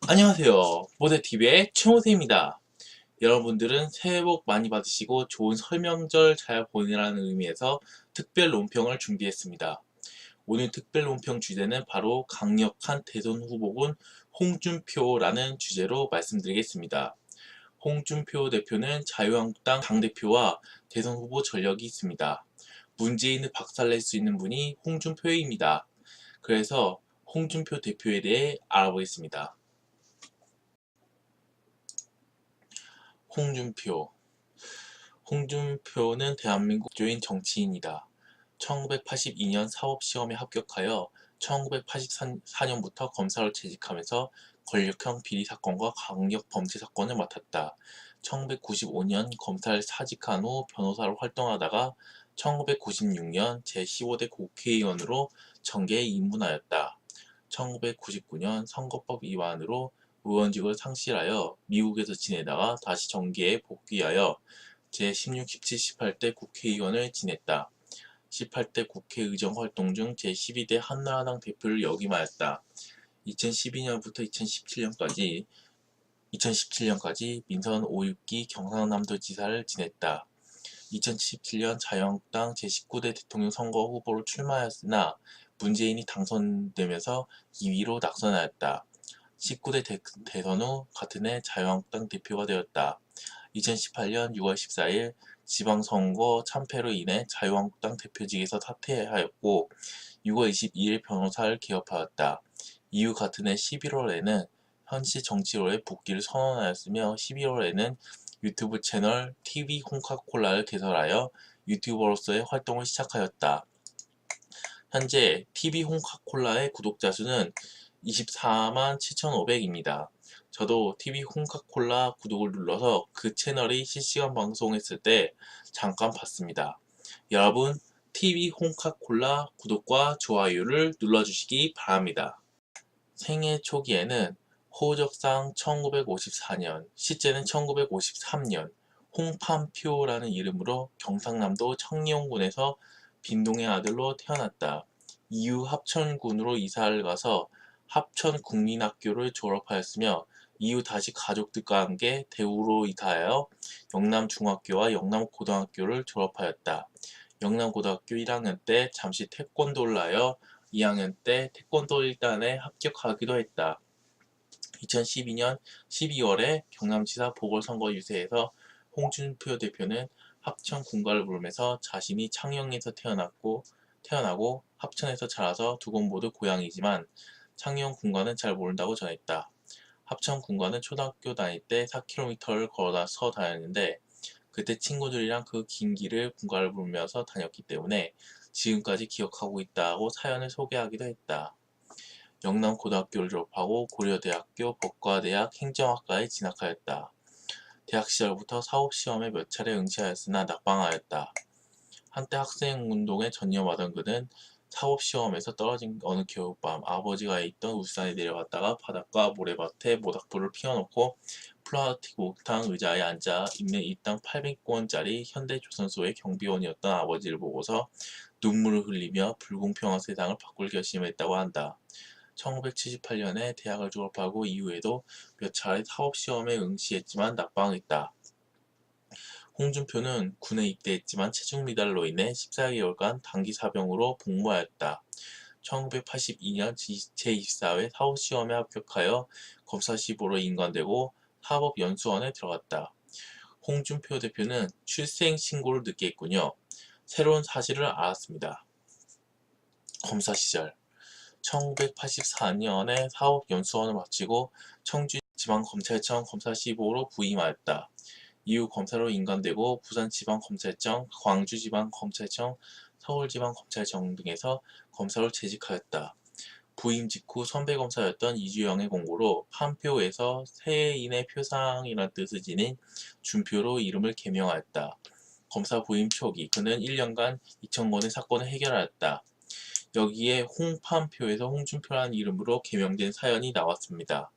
안녕하세요. 모대TV의 최호세입니다. 여러분들은 새해 복 많이 받으시고 좋은 설명절 잘 보내라는 의미에서 특별 논평을 준비했습니다. 오늘 특별 논평 주제는 바로 강력한 대선 후보군 홍준표라는 주제로 말씀드리겠습니다. 홍준표 대표는 자유한국당 당대표와 대선 후보 전력이 있습니다. 문재인을 박살낼 수 있는 분이 홍준표입니다. 그래서 홍준표 대표에 대해 알아보겠습니다. 홍준표 홍준표는 대한민국 대표인 정치인이다. 1982년 사법시험에 합격하여 1984년부터 검사로 재직하면서 권력형 비리 사건과 강력 범죄 사건을 맡았다. 1995년 검사를 사직한 후 변호사로 활동하다가 1996년 제15대 국회의원으로 정계에 입문하였다. 1999년 선거법 위반으로 의원직을 상실하여 미국에서 지내다가 다시 정계에 복귀하여 제16, 17, 18대 국회의원을 지냈다. 18대 국회의정 활동 중 제12대 한나라당 대표를 역임하였다. 2012년부터 2017년까지 민선 5.6기 경상남도지사를 지냈다. 2017년 자유한국당 제19대 대통령 선거 후보로 출마하였으나 문재인이 당선되면서 2위로 낙선하였다. 19대 대선 후 같은 해 자유한국당 대표가 되었다. 2018년 6월 14일 지방선거 참패로 인해 자유한국당 대표직에서 사퇴하였고 6월 22일 변호사를 개업하였다. 이후 같은 해 11월에는 현시 정치로의 복귀를 선언하였으며 11월에는 유튜브 채널 TV 홍카콜라를 개설하여 유튜버로서의 활동을 시작하였다. 현재 TV 홍카콜라의 구독자 수는 24만 7,500입니다. 저도 TV 홍카콜라 구독을 눌러서 그 채널이 실시간 방송했을 때 잠깐 봤습니다. 여러분, TV 홍카콜라 구독과 좋아요를 눌러주시기 바랍니다. 생애 초기에는 호적상 1954년, 시제는 1953년 홍판표라는 이름으로 경상남도 청리홍군에서 빈동의 아들로 태어났다. 이후 합천군으로 이사를 가서 합천국민학교를 졸업하였으며 이후 다시 가족들과 함께 대구로 이사하여 영남중학교와 영남고등학교를 졸업하였다. 영남고등학교 1학년 때 잠시 태권도를 하여 2학년 때 태권도 1단에 합격하기도 했다. 2012년 12월에 경남지사 보궐선거 유세에서 홍준표 대표는 합천 군가를 부르면서 자신이 창녕에서 태어나고 합천에서 자라서 두 곳 모두 고향이지만 창녕 군가는 잘 모른다고 전했다. 합천 군가는 초등학교 다닐 때 4km를 걸어서 다녔는데 그때 친구들이랑 그 긴 길을 군가를 부르면서 다녔기 때문에 지금까지 기억하고 있다고 사연을 소개하기도 했다. 영남고등학교를 졸업하고 고려대학교 법과대학 행정학과에 진학하였다. 대학 시절부터 사법시험에 몇 차례 응시하였으나 낙방하였다. 한때 학생운동에 전념하던 그는 사법시험에서 떨어진 어느 겨울밤 아버지가 있던 울산에 내려갔다가 바닷가 모래밭에 모닥불을 피워놓고 플라스틱 목욕탕 의자에 앉아 있는 이 땅 800원짜리 현대조선소의 경비원이었던 아버지를 보고서 눈물을 흘리며 불공평한 세상을 바꿀 결심했다고 한다. 1978년에 대학을 졸업하고 이후에도 몇 차례 사법시험에 응시했지만 낙방했다. 홍준표는 군에 입대했지만 체중 미달로 인해 14개월간 단기 사병으로 복무하였다. 1982년 제24회 사법시험에 합격하여 검사시보로 인관되고 사법연수원에 들어갔다. 홍준표 대표는 출생 신고를 늦게 했군요. 새로운 사실을 알았습니다. 검사 시절 1984년에 사법연수원을 마치고 청주지방검찰청 검사시보로 부임하였다. 이후 검사로 인간되고 부산지방검찰청, 광주지방검찰청, 서울지방검찰청 등에서 검사로 재직하였다. 부임 직후 선배검사였던 이주영의 공고로 판표에서 새해인의 표상이란 뜻을 지닌 준표로 이름을 개명하였다. 검사 부임 초기 그는 1년간 2,000건의 사건을 해결하였다. 여기에 홍판표에서 홍준표라는 이름으로 개명된 사연이 나왔습니다.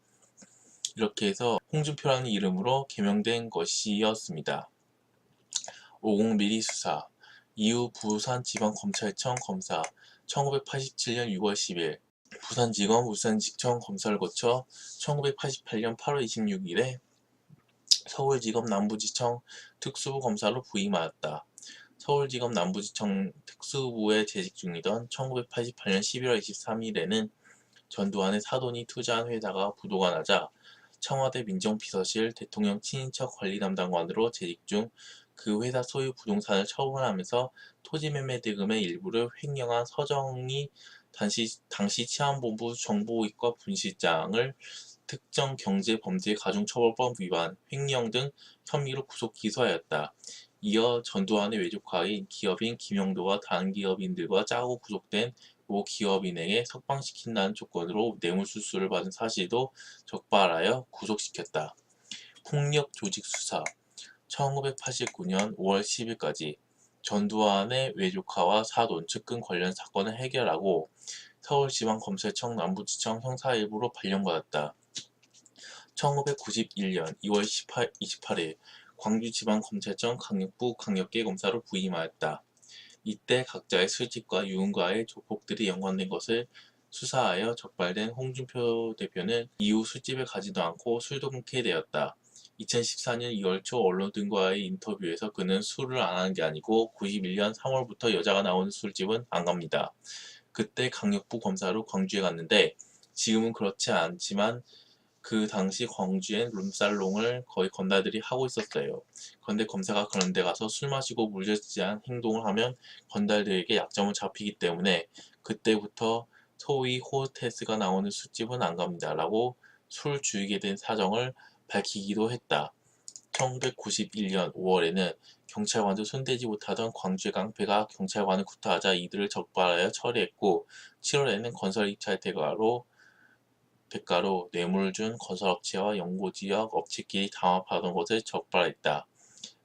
이렇게 해서 홍준표라는 이름으로 개명된 것이었습니다. 50mm 수사 이후 부산지방검찰청 검사 1987년 6월 10일 부산지검, 울산지청 검사를 거쳐 1988년 8월 26일에 서울지검 남부지청 특수부 검사로 부임하였다. 서울지검 남부지청 특수부에 재직 중이던 1988년 11월 23일에는 전두환의 사돈이 투자한 회사가 부도가 나자 청와대 민정비서실 대통령 친인척 관리담당관으로 재직 중 그 회사 소유 부동산을 처분하면서 토지매매 대금의 일부를 횡령한 서정희 당시 치안본부 정보이과 분실장을 특정경제범죄가중처벌법 위반, 횡령 등 혐의로 구속 기소하였다. 이어 전두환의 외조카인 기업인 김영도와 다른 기업인들과 짜고 구속된 모 기업인에게 석방시킨다는 조건으로 뇌물수수를 받은 사실도 적발하여 구속시켰다. 폭력 조직 수사 1989년 5월 10일까지 전두환의 외조카와 사돈, 측근 관련 사건을 해결하고 서울지방검찰청 남부지청 형사일부로 발령받았다. 1991년 2월 28일 광주지방검찰청 강력부 강력계검사로 부임하였다. 이때 각자의 술집과 유흥과의 조폭들이 연관된 것을 수사하여 적발된 홍준표 대표는 이후 술집에 가지도 않고 술도 끊게 되었다. 2014년 2월 초 언론 등과의 인터뷰에서 그는 술을 안 하는 게 아니고 91년 3월부터 여자가 나오는 술집은 안 갑니다. 그때 강력부 검사로 광주에 갔는데 지금은 그렇지 않지만 그 당시 광주엔 룸살롱을 거의 건달들이 하고 있었어요. 그런데 검사가 그런 데 가서 술 마시고 무자질한 행동을 하면 건달들에게 약점을 잡히기 때문에 그때부터 소위 호스테스가 나오는 술집은 안 갑니다. 라고 술 죽이게 된 사정을 밝히기도 했다. 1991년 5월에는 경찰관도 손대지 못하던 광주의 깡패가 경찰관을 구타하자 이들을 적발하여 처리했고 7월에는 건설 입찰 대가로 뇌물을 준 건설업체와 연고지역 업체끼리 담합하던 것을 적발했다.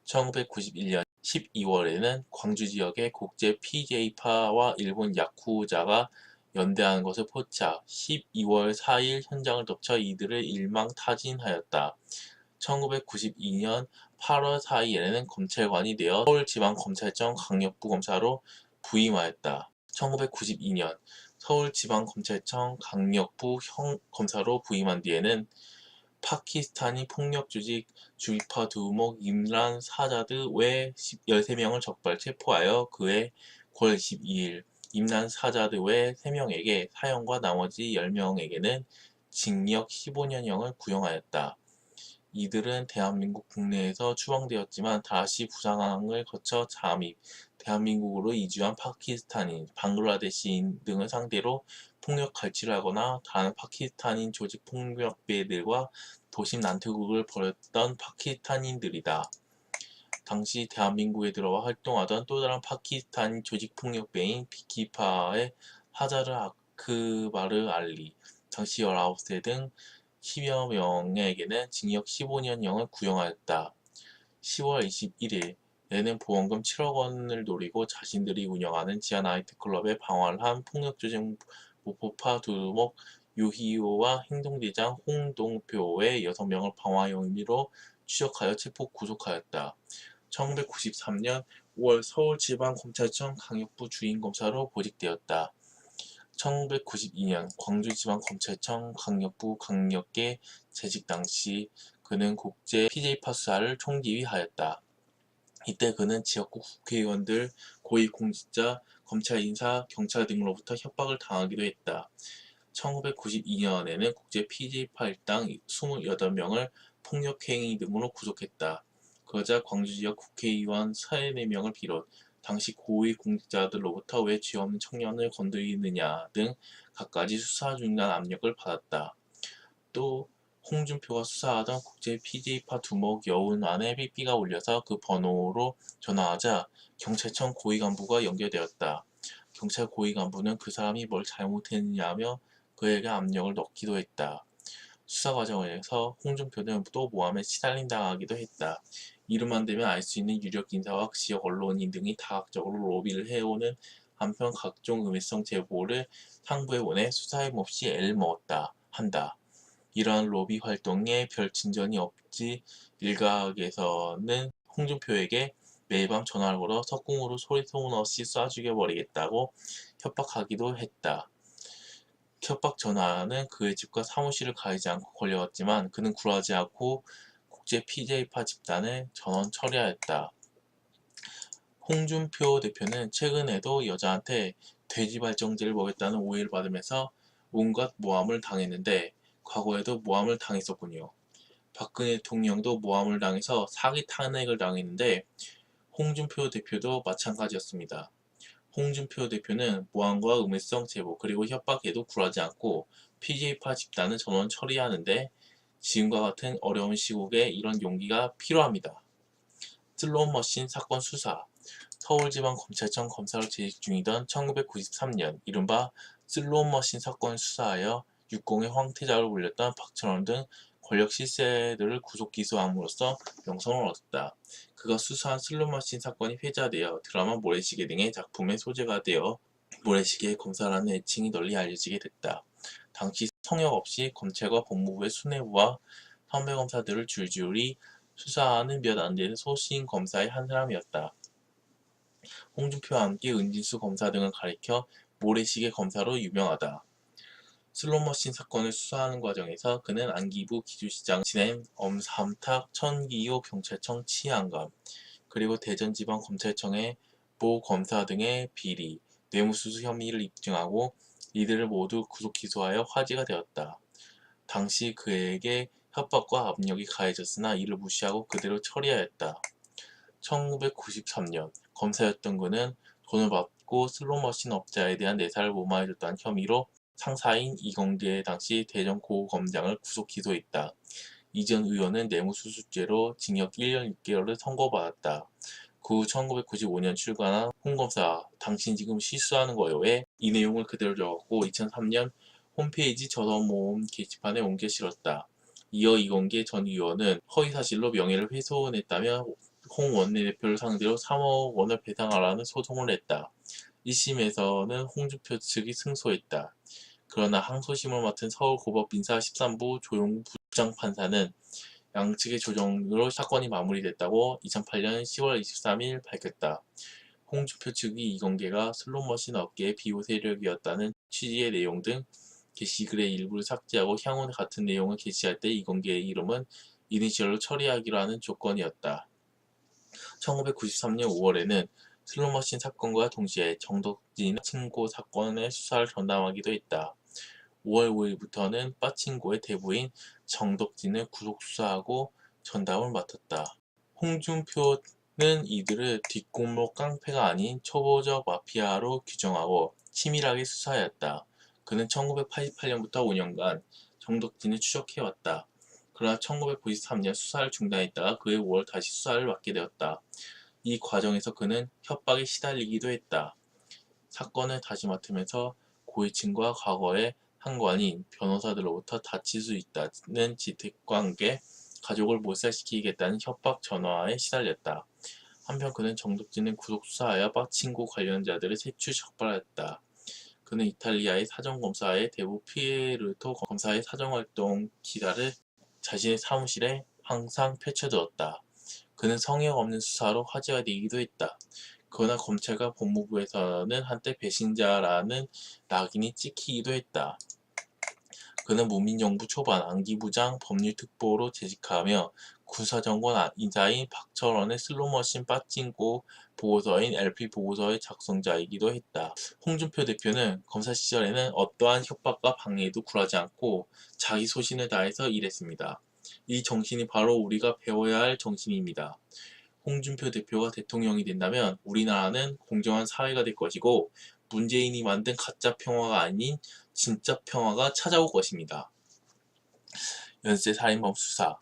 1991년 12월에는 광주 지역의 국제 PJ파와 일본 야쿠자가 연대하는 것을 포착, 12월 4일 현장을 덮쳐 이들을 일망타진하였다. 1992년 8월 4일에는 검찰관이 되어 서울지방검찰청 강력부검사로 부임하였다. 1992년 서울지방검찰청 강력부 검사로 부임한 뒤에는 파키스타니 폭력조직 주이파 두목 임란 사자드 외 13명을 적발 체포하여 그해 9월 22일 임란 사자드 외 3명에게 사형과 나머지 10명에게는 징역 15년형을 구형하였다. 이들은 대한민국 국내에서 추방되었지만 다시 부상을 거쳐 잠입, 대한민국으로 이주한 파키스탄인, 방글라데시인 등을 상대로 폭력 갈취를 하거나 다른 파키스탄인 조직 폭력배들과 도심 난투극을 벌였던 파키스탄인들이다. 당시 대한민국에 들어와 활동하던 또 다른 파키스탄 조직 폭력배인 비키파의 하자르 아크바르 알리, 당시 19세 등 10여 명에게는 징역 15년형을 구형하였다. 10월 21일 얘는 보험금 7억 원을 노리고 자신들이 운영하는 지하 나이트클럽에 방화를 한 폭력조직 모포파 두목 유희호와 행동대장 홍동표의 6명을 방화 혐의로 추적하여 체포 구속하였다. 1993년 5월 서울지방검찰청 강력부 주임검사로 보직되었다. 1992년 광주지방검찰청 강력부 강력계 재직 당시 그는 국제 PJ파 수사를 총지휘하였다. 이때 그는 지역구 국회의원들, 고위공직자, 검찰 인사, 경찰 등으로부터 협박을 당하기도 했다. 1992년에는 국제 PJ파 일당 28명을 폭력행위 등으로 구속했다. 그러자 광주지역 국회의원 34명을 비롯 당시 고위공직자들로부터 왜 죄 없는 청년을 건드리느냐 등 갖가지 수사 중이라는 압력을 받았다. 또 홍준표가 수사하던 국제 PJ파 두목 여운안에 삐삐가 울려서 그 번호로 전화하자 경찰청 고위간부가 연결되었다. 경찰 고위간부는 그 사람이 뭘 잘못했느냐며 그에게 압력을 넣기도 했다. 수사 과정에서 홍준표는 또 모함에 시달린당하기도 했다. 이름만 대면 알 수 있는 유력 인사와 지역 언론인 등이 다각적으로 로비를 해오는 한편 각종 음해성 제보를 상부에 보내 수사에 몹시 애를 먹었다 한다. 이러한 로비 활동에 별 진전이 없지 일각에서는 홍준표에게 매일 밤 전화를 걸어 석궁으로 소리 소문 없이 쏴 죽여버리겠다고 협박하기도 했다. 협박 전화는 그의 집과 사무실을 가리지 않고 걸려왔지만 그는 굴하지 않고 국제 PJ파 집단을 전원 처리하였다. 홍준표 대표는 최근에도 여자한테 돼지 발정제를 먹였다는 오해를 받으면서 온갖 모함을 당했는데 과거에도 모함을 당했었군요. 박근혜 대통령도 모함을 당해서 사기 탄핵을 당했는데 홍준표 대표도 마찬가지였습니다. 홍준표 대표는 모함과 음해성 제보 그리고 협박에도 굴하지 않고 PJ파 집단을 전원 처리하는데 지금과 같은 어려운 시국에 이런 용기가 필요합니다. 슬롯머신 사건 수사 서울지방검찰청 검사로 재직 중이던 1993년 이른바 슬롯머신 사건을 수사하여 육공의 황태자로 불렸던 박철원 등 권력 실세들을 구속 기소함으로써 명성을 얻었다. 그가 수사한 슬롯머신 사건이 회자되어 드라마 모래시계 등의 작품의 소재가 되어 모래시계의 검사라는 애칭이 널리 알려지게 됐다. 당시 성역 없이 검찰과 법무부의 수뇌부와 선배 검사들을 줄줄이 수사하는 몇 안 되는 소신 검사의 한 사람이었다. 홍준표와 함께 은진수 검사 등을 가리켜 모래시계 검사로 유명하다. 슬롯머신 사건을 수사하는 과정에서 그는 안기부 기주시장 지낸 엄삼탁 천기호 경찰청 치안감 그리고 대전지방검찰청의 모 검사 등의 비리, 뇌물수수 혐의를 입증하고 이들을 모두 구속 기소하여 화제가 되었다. 당시 그에게 협박과 압력이 가해졌으나 이를 무시하고 그대로 처리하였다. 1993년 검사였던 그는 돈을 받고 슬롯머신 업자에 대한 내사를 무마해줬다는 혐의로 상사인 이건계 당시 대전고검장을 구속 기소했다. 이 전 의원은 뇌물수수죄로 징역 1년 6개월을 선고받았다. 그 후 1995년 출간한 홍검사 당신 지금 실수하는 거요에 이 내용을 그대로 적었고 2003년 홈페이지 저서모음 게시판에 옮겨 실었다. 이어 이건계 전 의원은 허위사실로 명예를 훼손했다며 홍 원내대표를 상대로 3억 원을 배상하라는 소송을 냈다. 1심에서는 홍준표 측이 승소했다. 그러나 항소심을 맡은 서울고법 민사 13부 조용구 부장판사는 양측의 조정으로 사건이 마무리됐다고 2008년 10월 23일 밝혔다. 홍준표 측이 이건계가 슬롯머신 업계의 비호 세력이었다는 취지의 내용 등 게시글의 일부를 삭제하고 향후 같은 내용을 게시할 때 이건계의 이름은 이니셜로 처리하기로 하는 조건이었다. 1993년 5월에는 슬롯머신 사건과 동시에 정덕진 빠친코 사건의 수사를 전담하기도 했다. 5월 5일부터는 빠친코의 대부인 정덕진을 구속 수사하고 전담을 맡았다. 홍준표는 이들을 뒷골목 깡패가 아닌 초보적 마피아로 규정하고 치밀하게 수사하였다. 그는 1988년부터 5년간 정덕진을 추적해왔다. 그러나 1993년 수사를 중단했다가 그해 5월 다시 수사를 맡게 되었다. 이 과정에서 그는 협박에 시달리기도 했다. 사건을 다시 맡으면서 고위층과 과거의 상관인 변호사들로부터 다칠 수 있다는 지택과 함께 가족을 몰살시키겠다는 협박 전화에 시달렸다. 한편 그는 정덕진을 구속 수사하여 빠친코 관련자들을 색출 적발하였다. 그는 이탈리아의 사정검사의 대부 피에르토 검사의 사정활동 기사를 자신의 사무실에 항상 펼쳐두었다. 그는 성역 없는 수사로 화제가 되기도 했다. 그러나 검찰과 법무부에서는 한때 배신자라는 낙인이 찍히기도 했다. 그는 문민정부 초반 안기부장 법률특보로 재직하며 군사정권 인사인 박철원의 슬롯머신 빠친코 보고서인 LP 보고서의 작성자이기도 했다. 홍준표 대표는 검사 시절에는 어떠한 협박과 방해에도 굴하지 않고 자기 소신을 다해서 일했습니다. 이 정신이 바로 우리가 배워야 할 정신입니다. 홍준표 대표가 대통령이 된다면 우리나라는 공정한 사회가 될 것이고 문재인이 만든 가짜 평화가 아닌 진짜 평화가 찾아올 것입니다. 연쇄살인범 수사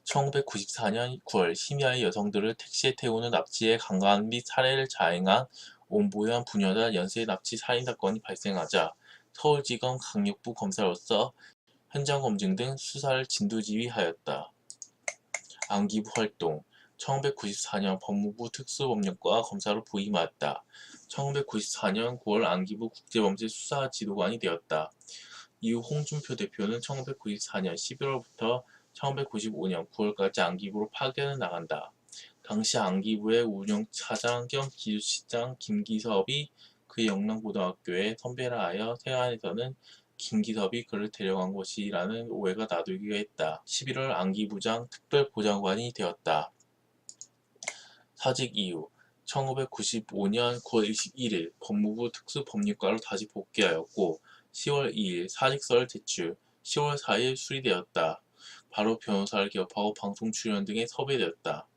1994년 9월 심야의 여성들을 택시에 태우는 납치의 강간 및 살해를 자행한 온보현 부녀자 연쇄 납치 살인 사건이 발생하자 서울지검 강력부 검사로서 현장 검증 등 수사를 진두지휘하였다. 안기부 활동 1994년 법무부 특수법령과 검사로 부임하였다. 1994년 9월 안기부 국제범죄수사지도관이 되었다. 이후 홍준표 대표는 1994년 11월부터 1995년 9월까지 안기부로 파견을 나간다. 당시 안기부의 운영차장 겸 기주시장 김기섭이 그 영남고등학교에 선배라 하여 세안에서는 김기섭이 그를 데려간 것이라는 오해가 나돌기도 했다. 11월 안기부장 특별보좌관이 되었다. 사직 이후 1995년 9월 21일 법무부 특수법률과로 다시 복귀하였고 10월 2일 사직서를 제출, 10월 4일 수리되었다. 바로 변호사를 개업하고 방송 출연 등에 섭외되었다.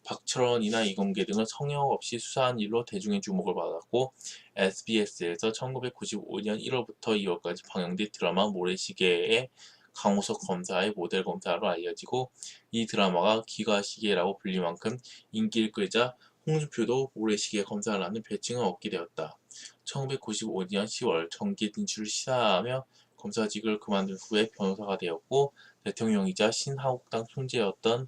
박철원이나 이공계 등을 성역 없이 수사한 일로 대중의 주목을 받았고 SBS에서 1995년 1월부터 2월까지 방영된 드라마 모래시계의 강호석 검사의 모델 검사로 알려지고 이 드라마가 기가시계라고 불릴 만큼 인기를 끌자 홍준표도 모래시계 검사라는 별칭을 얻게 되었다. 1995년 10월 정계 진출을 시사하며 검사직을 그만둔 후에 변호사가 되었고 대통령이자 신한국당 총재였던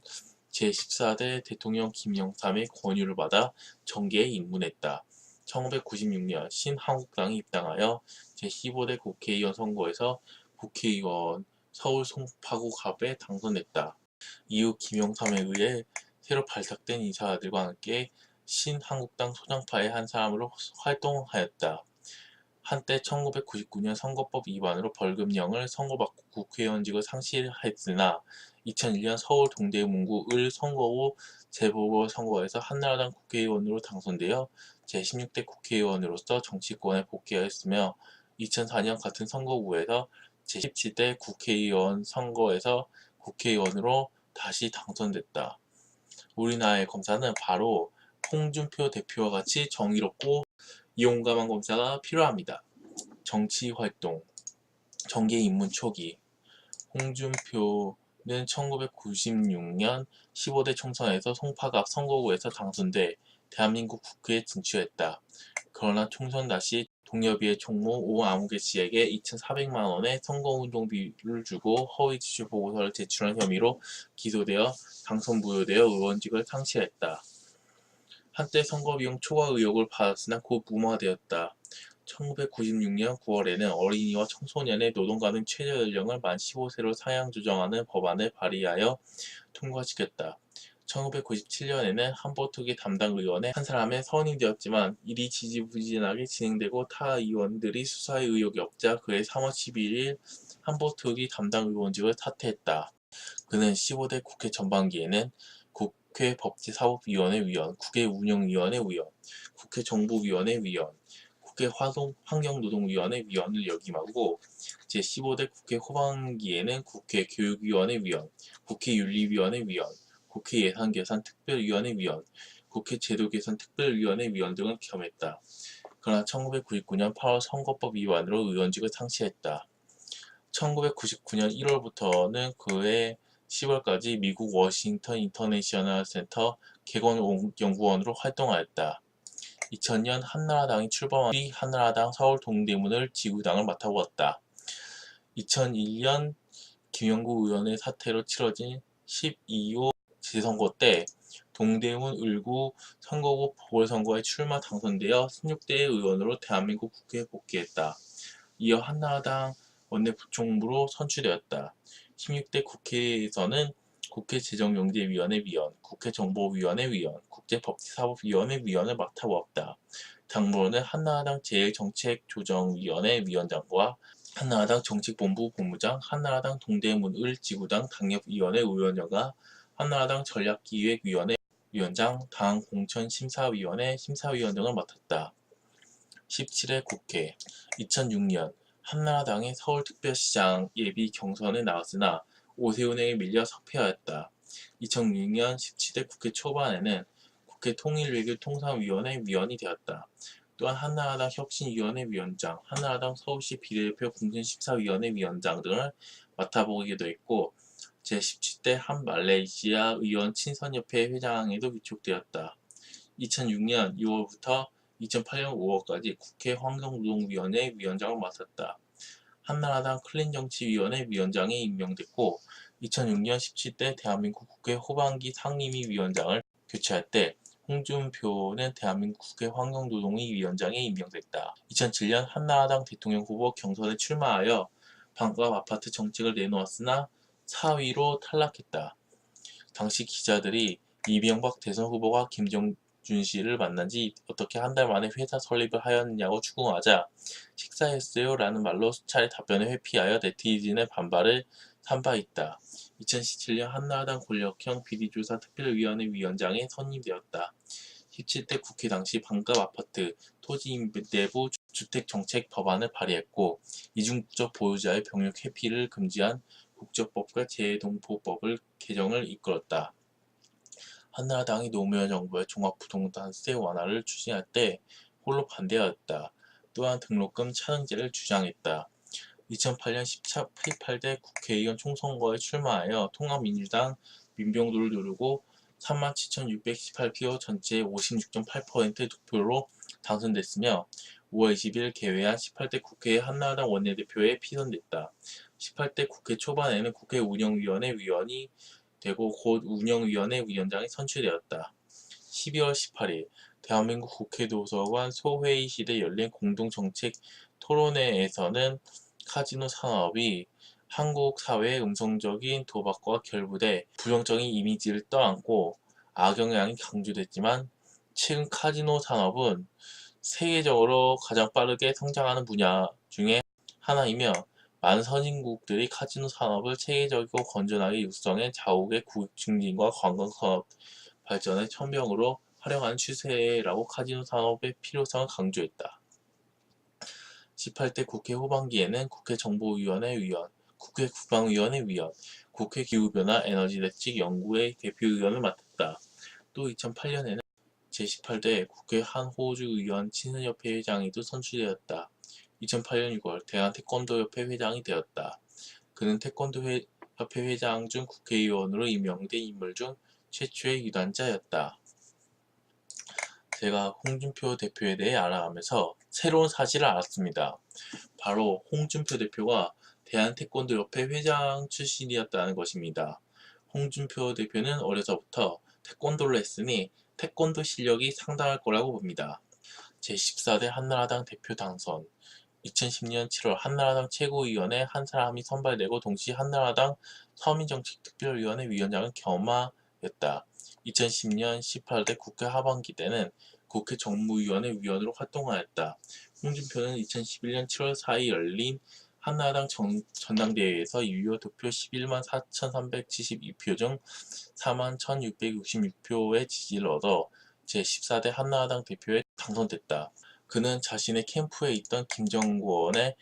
제14대 대통령 김영삼의 권유를 받아 정계에 입문했다. 1996년 신한국당이 입당하여 제15대 국회의원 선거에서 국회의원 서울 송파구갑에 당선됐다. 이후 김영삼에 의해 새로 발탁된 인사들과 함께 신한국당 소장파의 한 사람으로 활동하였다. 한때 1999년 선거법 위반으로 벌금형을 선고받고 국회의원직을 상실했으나 2001년 서울 동대문구 을 선거구 재보궐선거에서 한나라당 국회의원으로 당선되어 제16대 국회의원으로서 정치권에 복귀하였으며 2004년 같은 선거구에서 제17대 국회의원 선거에서 국회의원으로 다시 당선됐다. 우리나라의 검사는 바로 홍준표 대표와 같이 정의롭고 용감한 검사가 필요합니다. 정치활동 정계 입문 초기 홍준표는 1996년 15대 총선에서 송파갑 선거구에서 당선돼 대한민국 국회에 진출했다. 그러나 총선 당시 동료비의 총무 오아무개 씨에게 2,400만 원의 선거운동비를 주고 허위 지출 보고서를 제출한 혐의로 기소되어 당선 무효되어 의원직을 상실했다. 한때 선거비용 초과 의혹을 받았으나 곧 무마되었다. 1996년 9월에는 어린이와 청소년의 노동가능 최저 연령을 만 15세로 상향 조정하는 법안을 발의하여 통과시켰다. 1997년에는 한보특위 담당 의원의 한 사람의 선임이 되었지만 일이 지지부진하게 진행되고 타 의원들이 수사에 의혹이 없자 그해 3월 11일 한보특위 담당 의원직을 사퇴했다. 그는 15대 국회 전반기에는 국회 법제사법위원회 위원, 국회 운영위원회 위원, 국회 정보위원회 위원, 국회 환경노동위원회 위원을 역임하고 제15대 국회 후반기에는 국회 교육위원회 위원, 국회 윤리위원회 위원, 국회 예산결산특별위원회 위원, 국회 제도개선특별위원회 위원 등을 겸했다. 그러나 1999년 8월 선거법 위반으로 의원직을 상실했다. 1999년 1월부터는 그해 10월까지 미국 워싱턴 인터내셔널 센터 개건연구원으로 활동하였다. 2000년 한나라당이 출범한 뒤 한나라당 서울 동대문을 지구당을 맡아보았다. 2001년 김영구 의원의 사퇴로 치러진 12.25 재선거 때 동대문 을구 선거구 보궐선거에 출마 당선되어 16대 의원으로 대한민국 국회에 복귀했다. 이어 한나라당 원내부총무로 선출되었다. 16대 국회에서는 국회 재정경제위원회 위원, 국회 정보위원회 위원, 국제법제사법위원회 위원을 맡아보았다. 당무로는 한나라당 제일정책조정위원회 위원장과 한나라당 정책본부 본부장, 한나라당 동대문 을 지구당 당협위원회 위원장과 한나라당 전략기획위원회 위원장, 당 공천심사위원회 심사위원 등을 맡았다. 17회 국회 2006년 한나라당의 서울특별시장 예비 경선에 나왔으나 오세훈에게 밀려 석패하였다. 2006년 17대 국회 초반에는 국회 통일외교통상위원회 위원이 되었다. 또한 한나라당 혁신위원회 위원장, 한나라당 서울시 비례대표 공천심사위원회 위원장 등을 맡아보기도 했고 제17대 한말레이시아 의원 친선협회 회장에도 위촉되었다. 2006년 6월부터 2008년 5월까지 국회 환경노동위원회 위원장을 맡았다. 한나라당 클린정치위원회 위원장에 임명됐고 2006년 17대 대한민국 국회 후반기 상임위 위원장을 교체할 때 홍준표는 대한민국 국회 환경노동위 위원장에 임명됐다. 2007년 한나라당 대통령 후보 경선에 출마하여 반값 아파트 정책을 내놓았으나 4위로 탈락했다. 당시 기자들이 이명박 대선 후보가 김정준 씨를 만난 지 어떻게 한 달 만에 회사 설립을 하였느냐고 추궁하자 식사했어요 라는 말로 수차례 답변을 회피하여 네티즌의 반발을 산 바 있다. 2017년 한나라당 권력형 비리조사 특별위원회 위원장에 선임되었다. 17대 국회 당시 반값 아파트 토지임대부 주택정책 법안을 발의했고 이중국적 보유자의 병역 회피를 금지한 국적법과 재동포법을 개정을 이끌었다. 한나라당이 노무현 정부의 종합부동산세 완화를 추진할 때 홀로 반대하였다. 또한 등록금 차등제를 주장했다. 2008년 18대 국회의원 총선거에 출마하여 통합민주당 민병도를 누르고 37,618표 전체의 56.8%의 득표로 당선됐으며 5월 20일 개회한 18대 국회 한나라당 원내대표에 피선됐다. 18대 국회 초반에는 국회 운영위원회 위원이 되고 곧 운영위원회 위원장이 선출되었다. 12월 18일 대한민국 국회도서관 소회의실에 열린 공동정책 토론회에서는 카지노 산업이 한국 사회의 음성적인 도박과 결부돼 부정적인 이미지를 떠안고 악영향이 강조됐지만 최근 카지노 산업은 세계적으로 가장 빠르게 성장하는 분야 중에 하나이며 많은 선진국들이 카지노 산업을 체계적이고 건전하게 육성해 자국의 국익 증진과 관광 산업 발전의 첨병으로 활용하는 추세라고 카지노 산업의 필요성을 강조했다. 18대 국회 후반기에는 국회 정보위원회 위원, 국회 국방위원회 위원, 국회 기후변화 에너지대책 연구회 대표위원을 맡았다. 또 2008년에는 제18대 국회 한호주 의원 친선협회 회장에도 선출되었다. 2008년 6월 대한태권도협회 회장이 되었다. 그는 태권도협회 회장 중 국회의원으로 임명된 인물 중 최초의 유단자였다. 제가 홍준표 대표에 대해 알아가면서 새로운 사실을 알았습니다. 바로 홍준표 대표가 대한태권도협회 회장 출신이었다는 것입니다. 홍준표 대표는 어려서부터 태권도를 했으니 태권도 실력이 상당할 거라고 봅니다. 제14대 한나라당 대표 당선 2010년 7월 한나라당 최고위원회 한 사람이 선발되고 동시에 한나라당 서민정책특별위원회 위원장은 겸하였다. 2010년 18대 국회 하반기 때는 국회 정무위원회 위원으로 활동하였다. 홍준표는 2011년 7월 4일 열린 한나라당 전당대회에서 유효 득표 11만 4,372표 중 4만 1,666표의 지지를 얻어 제14대 한나라당 대표에 당선됐다. 그는 자신의 캠프에 있던 김정권의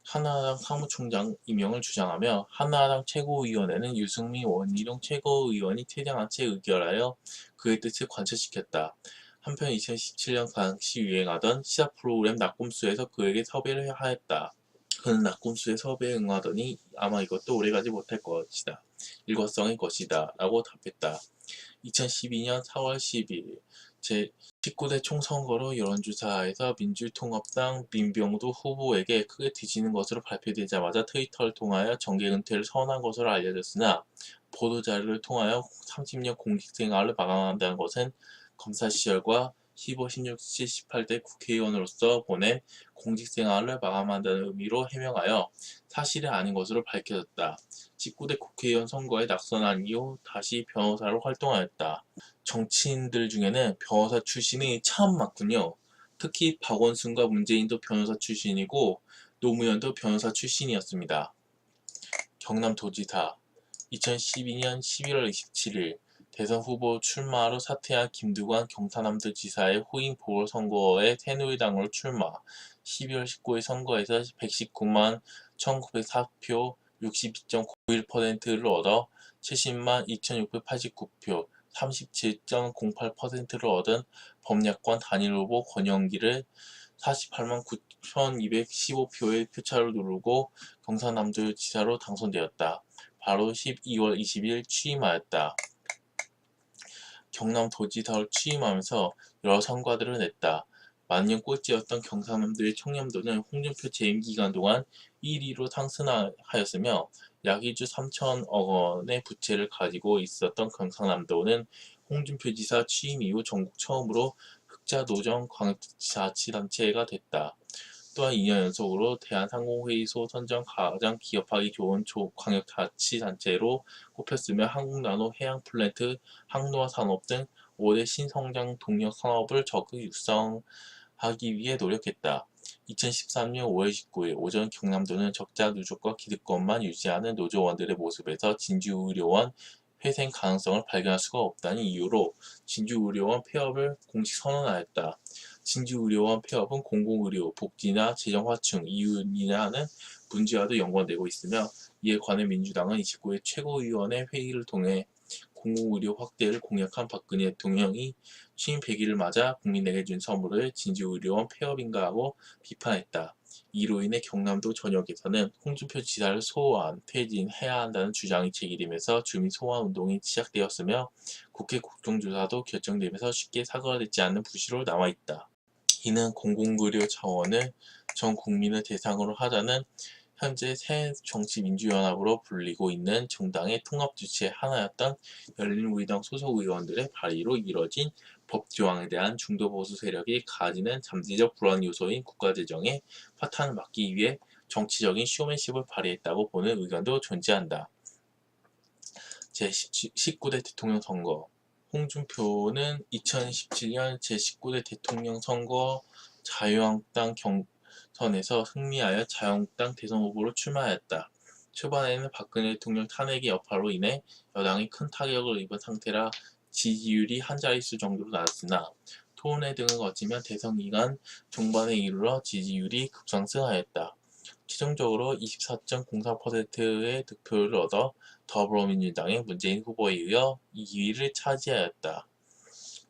한나라당 사무총장 임명을 주장하며 한나라당 최고위원회는 유승민 원희룡 최고위원이 퇴장한 채 의결하여 그의 뜻을 관철시켰다. 한편 2017년 당시 유행하던 시사 프로그램 낙곰수에서 그에게 섭외를 하였다. 그는 낙곰수의 섭외에 응하더니 아마 이것도 오래가지 못할 것이다. 일과성의 것이다. 라고 답했다. 2012년 4월 10일 제19대 총선거로 여론조사에서 민주통합당 민병도 후보에게 크게 뒤지는 것으로 발표되자마자 트위터를 통하여 정계 은퇴를 선언한 것으로 알려졌으나 보도자료를 통하여 30년 공직생활을 마감한다는 것은 검사 시절과 15, 16, 18대 국회의원으로서 보낸 공직생활을 마감한다는 의미로 해명하여 사실이 아닌 것으로 밝혀졌다. 19대 국회의원 선거에 낙선한 이후 다시 변호사로 활동하였다. 정치인들 중에는 변호사 출신이 참 많군요. 특히 박원순과 문재인도 변호사 출신이고 노무현도 변호사 출신이었습니다. 경남도지사 2012년 11월 27일 대선 후보 출마로 사퇴한 김두관 경상남도지사의 후임 보궐선거에 새누리당으로 출마 12월 19일 선거에서 119만 1904표 62.91%를 얻어 70만 2689표 37.08%를 얻은 범야권 단일 후보 권영기를 48만 9,215표의 표차로 누르고 경상남도지사로 당선되었다. 바로 12월 20일 취임하였다. 경남도지사로 취임하면서 여러 성과들을 냈다. 만년 꼴찌였던 경상남도의 청렴도는 홍준표 재임 기간 동안 1위로 상승하였으며 약 1조 3천억 원의 부채를 가지고 있었던 경상남도는 홍준표 지사 취임 이후 전국 처음으로 흑자 노정 광역자치단체가 됐다. 또한 2년 연속으로 대한상공회의소 선정 가장 기업하기 좋은 광역자치단체로 꼽혔으며 한국나노, 해양플랜트, 항로화 산업 등 5대 신성장 동력 산업을 적극 육성하기 위해 노력했다. 2013년 5월 19일 오전 경남도는 적자 누적과 기득권만 유지하는 노조원들의 모습에서 진주의료원 회생 가능성을 발견할 수가 없다는 이유로 진주의료원 폐업을 공식 선언하였다. 진주의료원 폐업은 공공의료, 복지나 재정 확충 이윤이라는 문제와도 연관되고 있으며, 이에 관해 민주당은 29일 최고위원회 회의를 통해 공공의료 확대를 공약한 박근혜 대통령이 취임 100일을 맞아 국민에게 준 선물을 진주의료원 폐업인가 하고 비판했다. 이로 인해 경남도 전역에서는 홍준표 지사를 소환, 퇴진해야 한다는 주장이 제기되면서 주민 소환 운동이 시작되었으며, 국회 국정조사도 결정되면서 쉽게 사과되지 않는 부시로 남아있다. 이는 공공의료 차원을 전 국민을 대상으로 하자는 현재 새정치민주연합으로 불리고 있는 정당의 통합주체의 하나였던 열린우리당 소속 의원들의 발의로 이뤄진 법조항에 대한 중도보수 세력이 가지는 잠재적 불안 요소인 국가재정의 파탄을 막기 위해 정치적인 쇼맨십을 발휘했다고 보는 의견도 존재한다. 제19대 대통령 선거. 홍준표는 2017년 제19대 대통령 선거 자유한국당 경선에서 승리하여 자유한국당 대선 후보로 출마하였다. 초반에는 박근혜 대통령 탄핵의 여파로 인해 여당이 큰 타격을 입은 상태라 지지율이 한 자릿수 정도로 낮았으나, 토론회 등을 거치며 대선 기간 종반에 이르러 지지율이 급상승하였다. 최종적으로 24.04%의 득표를 얻어 더불어민주당의 문재인 후보에 이어 2위를 차지하였다.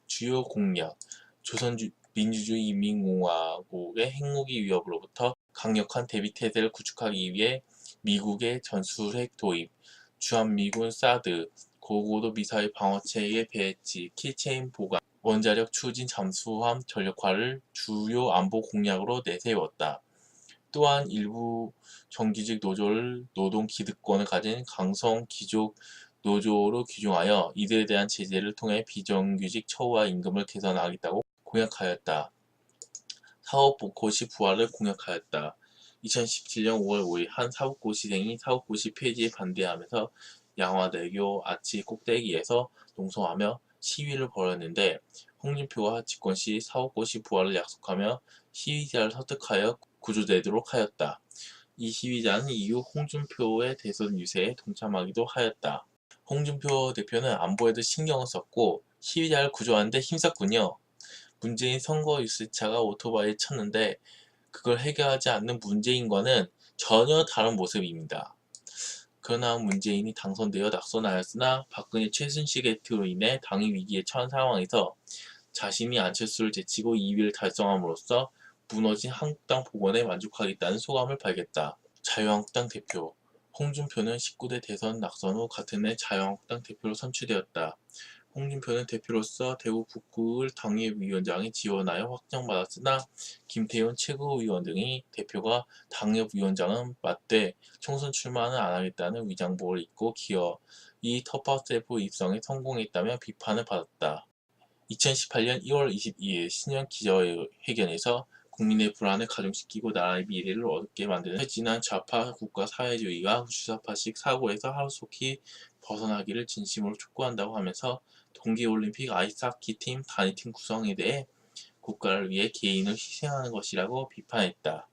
주요 공약. 조선민주주의인민공화국의 핵무기 위협으로부터 강력한 대비태세를 구축하기 위해 미국의 전술핵 도입, 주한미군 사드, 고고도 미사일 방어체계 배치, 킬체인 보관, 원자력 추진 잠수함 전력화를 주요 안보 공약으로 내세웠다. 또한 일부 정규직 노조를 노동 기득권을 가진 강성 귀족 노조로 규정하여 이들에 대한 제재를 통해 비정규직 처우와 임금을 개선하겠다고 공약하였다. 사법고시 부활을 공약하였다. 2017년 5월 5일 한 사법고시생이 사법고시 폐지에 반대하면서 양화대교 아치 꼭대기에서 농성하며 시위를 벌였는데, 홍준표가 집권 시 사법고시 부활을 약속하며 시위자를 설득하여 구조되도록 하였다. 이 시위자는 이후 홍준표의 대선 유세에 동참하기도 하였다. 홍준표 대표는 안보에도 신경을 썼고 시위자를 구조하는 데 힘썼군요. 문재인 선거 유세차가 오토바이에 쳤는데 그걸 해결하지 않는 문재인과는 전혀 다른 모습입니다. 그러나 문재인이 당선되어 낙선하였으나 박근혜 최순실 게이트로 인해 당이 위기에 처한 상황에서 자신이 안철수를 제치고 2위를 달성함으로써 무너진 한국당 복원에 만족하겠다는 소감을 밝혔다. 자유한국당 대표. 홍준표는 19대 대선 낙선 후 같은 해 자유한국당 대표로 선출되었다. 홍준표는 대표로서 대구 북구을 당협위원장에 지원하여 확정받았으나 김태훈 최고위원 등이 대표가 당협위원장은 맞대 총선 출마는 안 하겠다는 위장복을 입고 기어이 텃밭셀프 입성에 성공했다며 비판을 받았다. 2018년 1월 22일 신년 기자회견에서 국민의 불안을 가중시키고 나라의 미래를 어둡게 만드는 퇴진한 좌파 국가사회주의가 주사파식 사고에서 하루속히 벗어나기를 진심으로 촉구한다고 하면서 동계올림픽 아이스하키팀 단일팀 구성에 대해 국가를 위해 개인을 희생하는 것이라고 비판했다.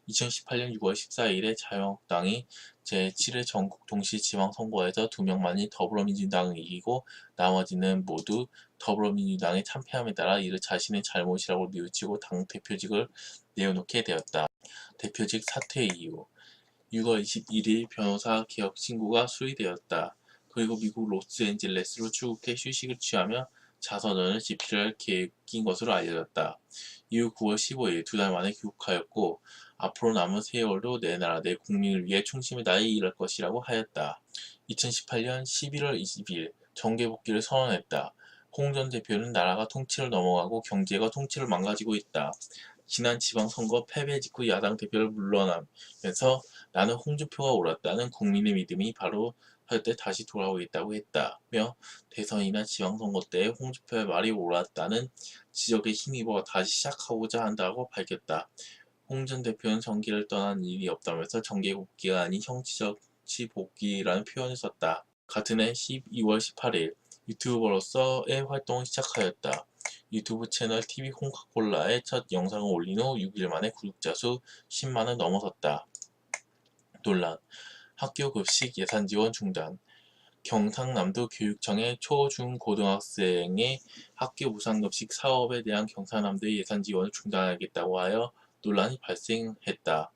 2018년 6월 14일에 자유한국당이 제7회 전국 동시지방선거에서 2명만이 더불어민주당을 이기고 나머지는 모두 더불어민주당의 참패함에 따라 이를 자신의 잘못이라고 뉘우치고 당대표직을 내어놓게 되었다. 대표직 사퇴 이후 6월 21일 변호사 개혁 신고가 수리되었다. 그리고 미국 로스앤젤레스로 출국해 휴식을 취하며 자서전을 집필할 계획인 것으로 알려졌다. 이후 9월 15일 2달 만에 귀국하였고 앞으로 남은 세월도 내 나라 내 국민을 위해 충심을 다해 일할 것이라고 하였다. 2018년 11월 20일 정계 복귀를 선언했다. 홍 전 대표는 나라가 통치를 넘어가고 경제가 통치를 망가지고 있다. 지난 지방선거 패배 직후 야당 대표를 물러나면서 나는 홍준표가 옳았다는 국민의 믿음이 바로 할 때 다시 돌아오겠다고 했다며, 대선이나 지방선거 때 홍준표의 말이 옳았다는 지적에 힘입어 다시 시작하고자 한다고 밝혔다. 홍 전 대표는 정계를 떠난 일이 없다면서 정계 복귀가 아닌 형식적 복귀라는 표현을 썼다. 같은 해 12월 18일 유튜버로서의 활동을 시작하였다. 유튜브 채널 TV 콩카콜라의 첫 영상을 올린 후 6일 만에 구독자 수 10만을 넘어섰다. 논란. 학교 급식 예산 지원 중단. 경상남도 교육청의 초, 중, 고등학생의 학교 무상급식 사업에 대한 경상남도의 예산 지원을 중단하겠다고 하여 논란이 발생했다.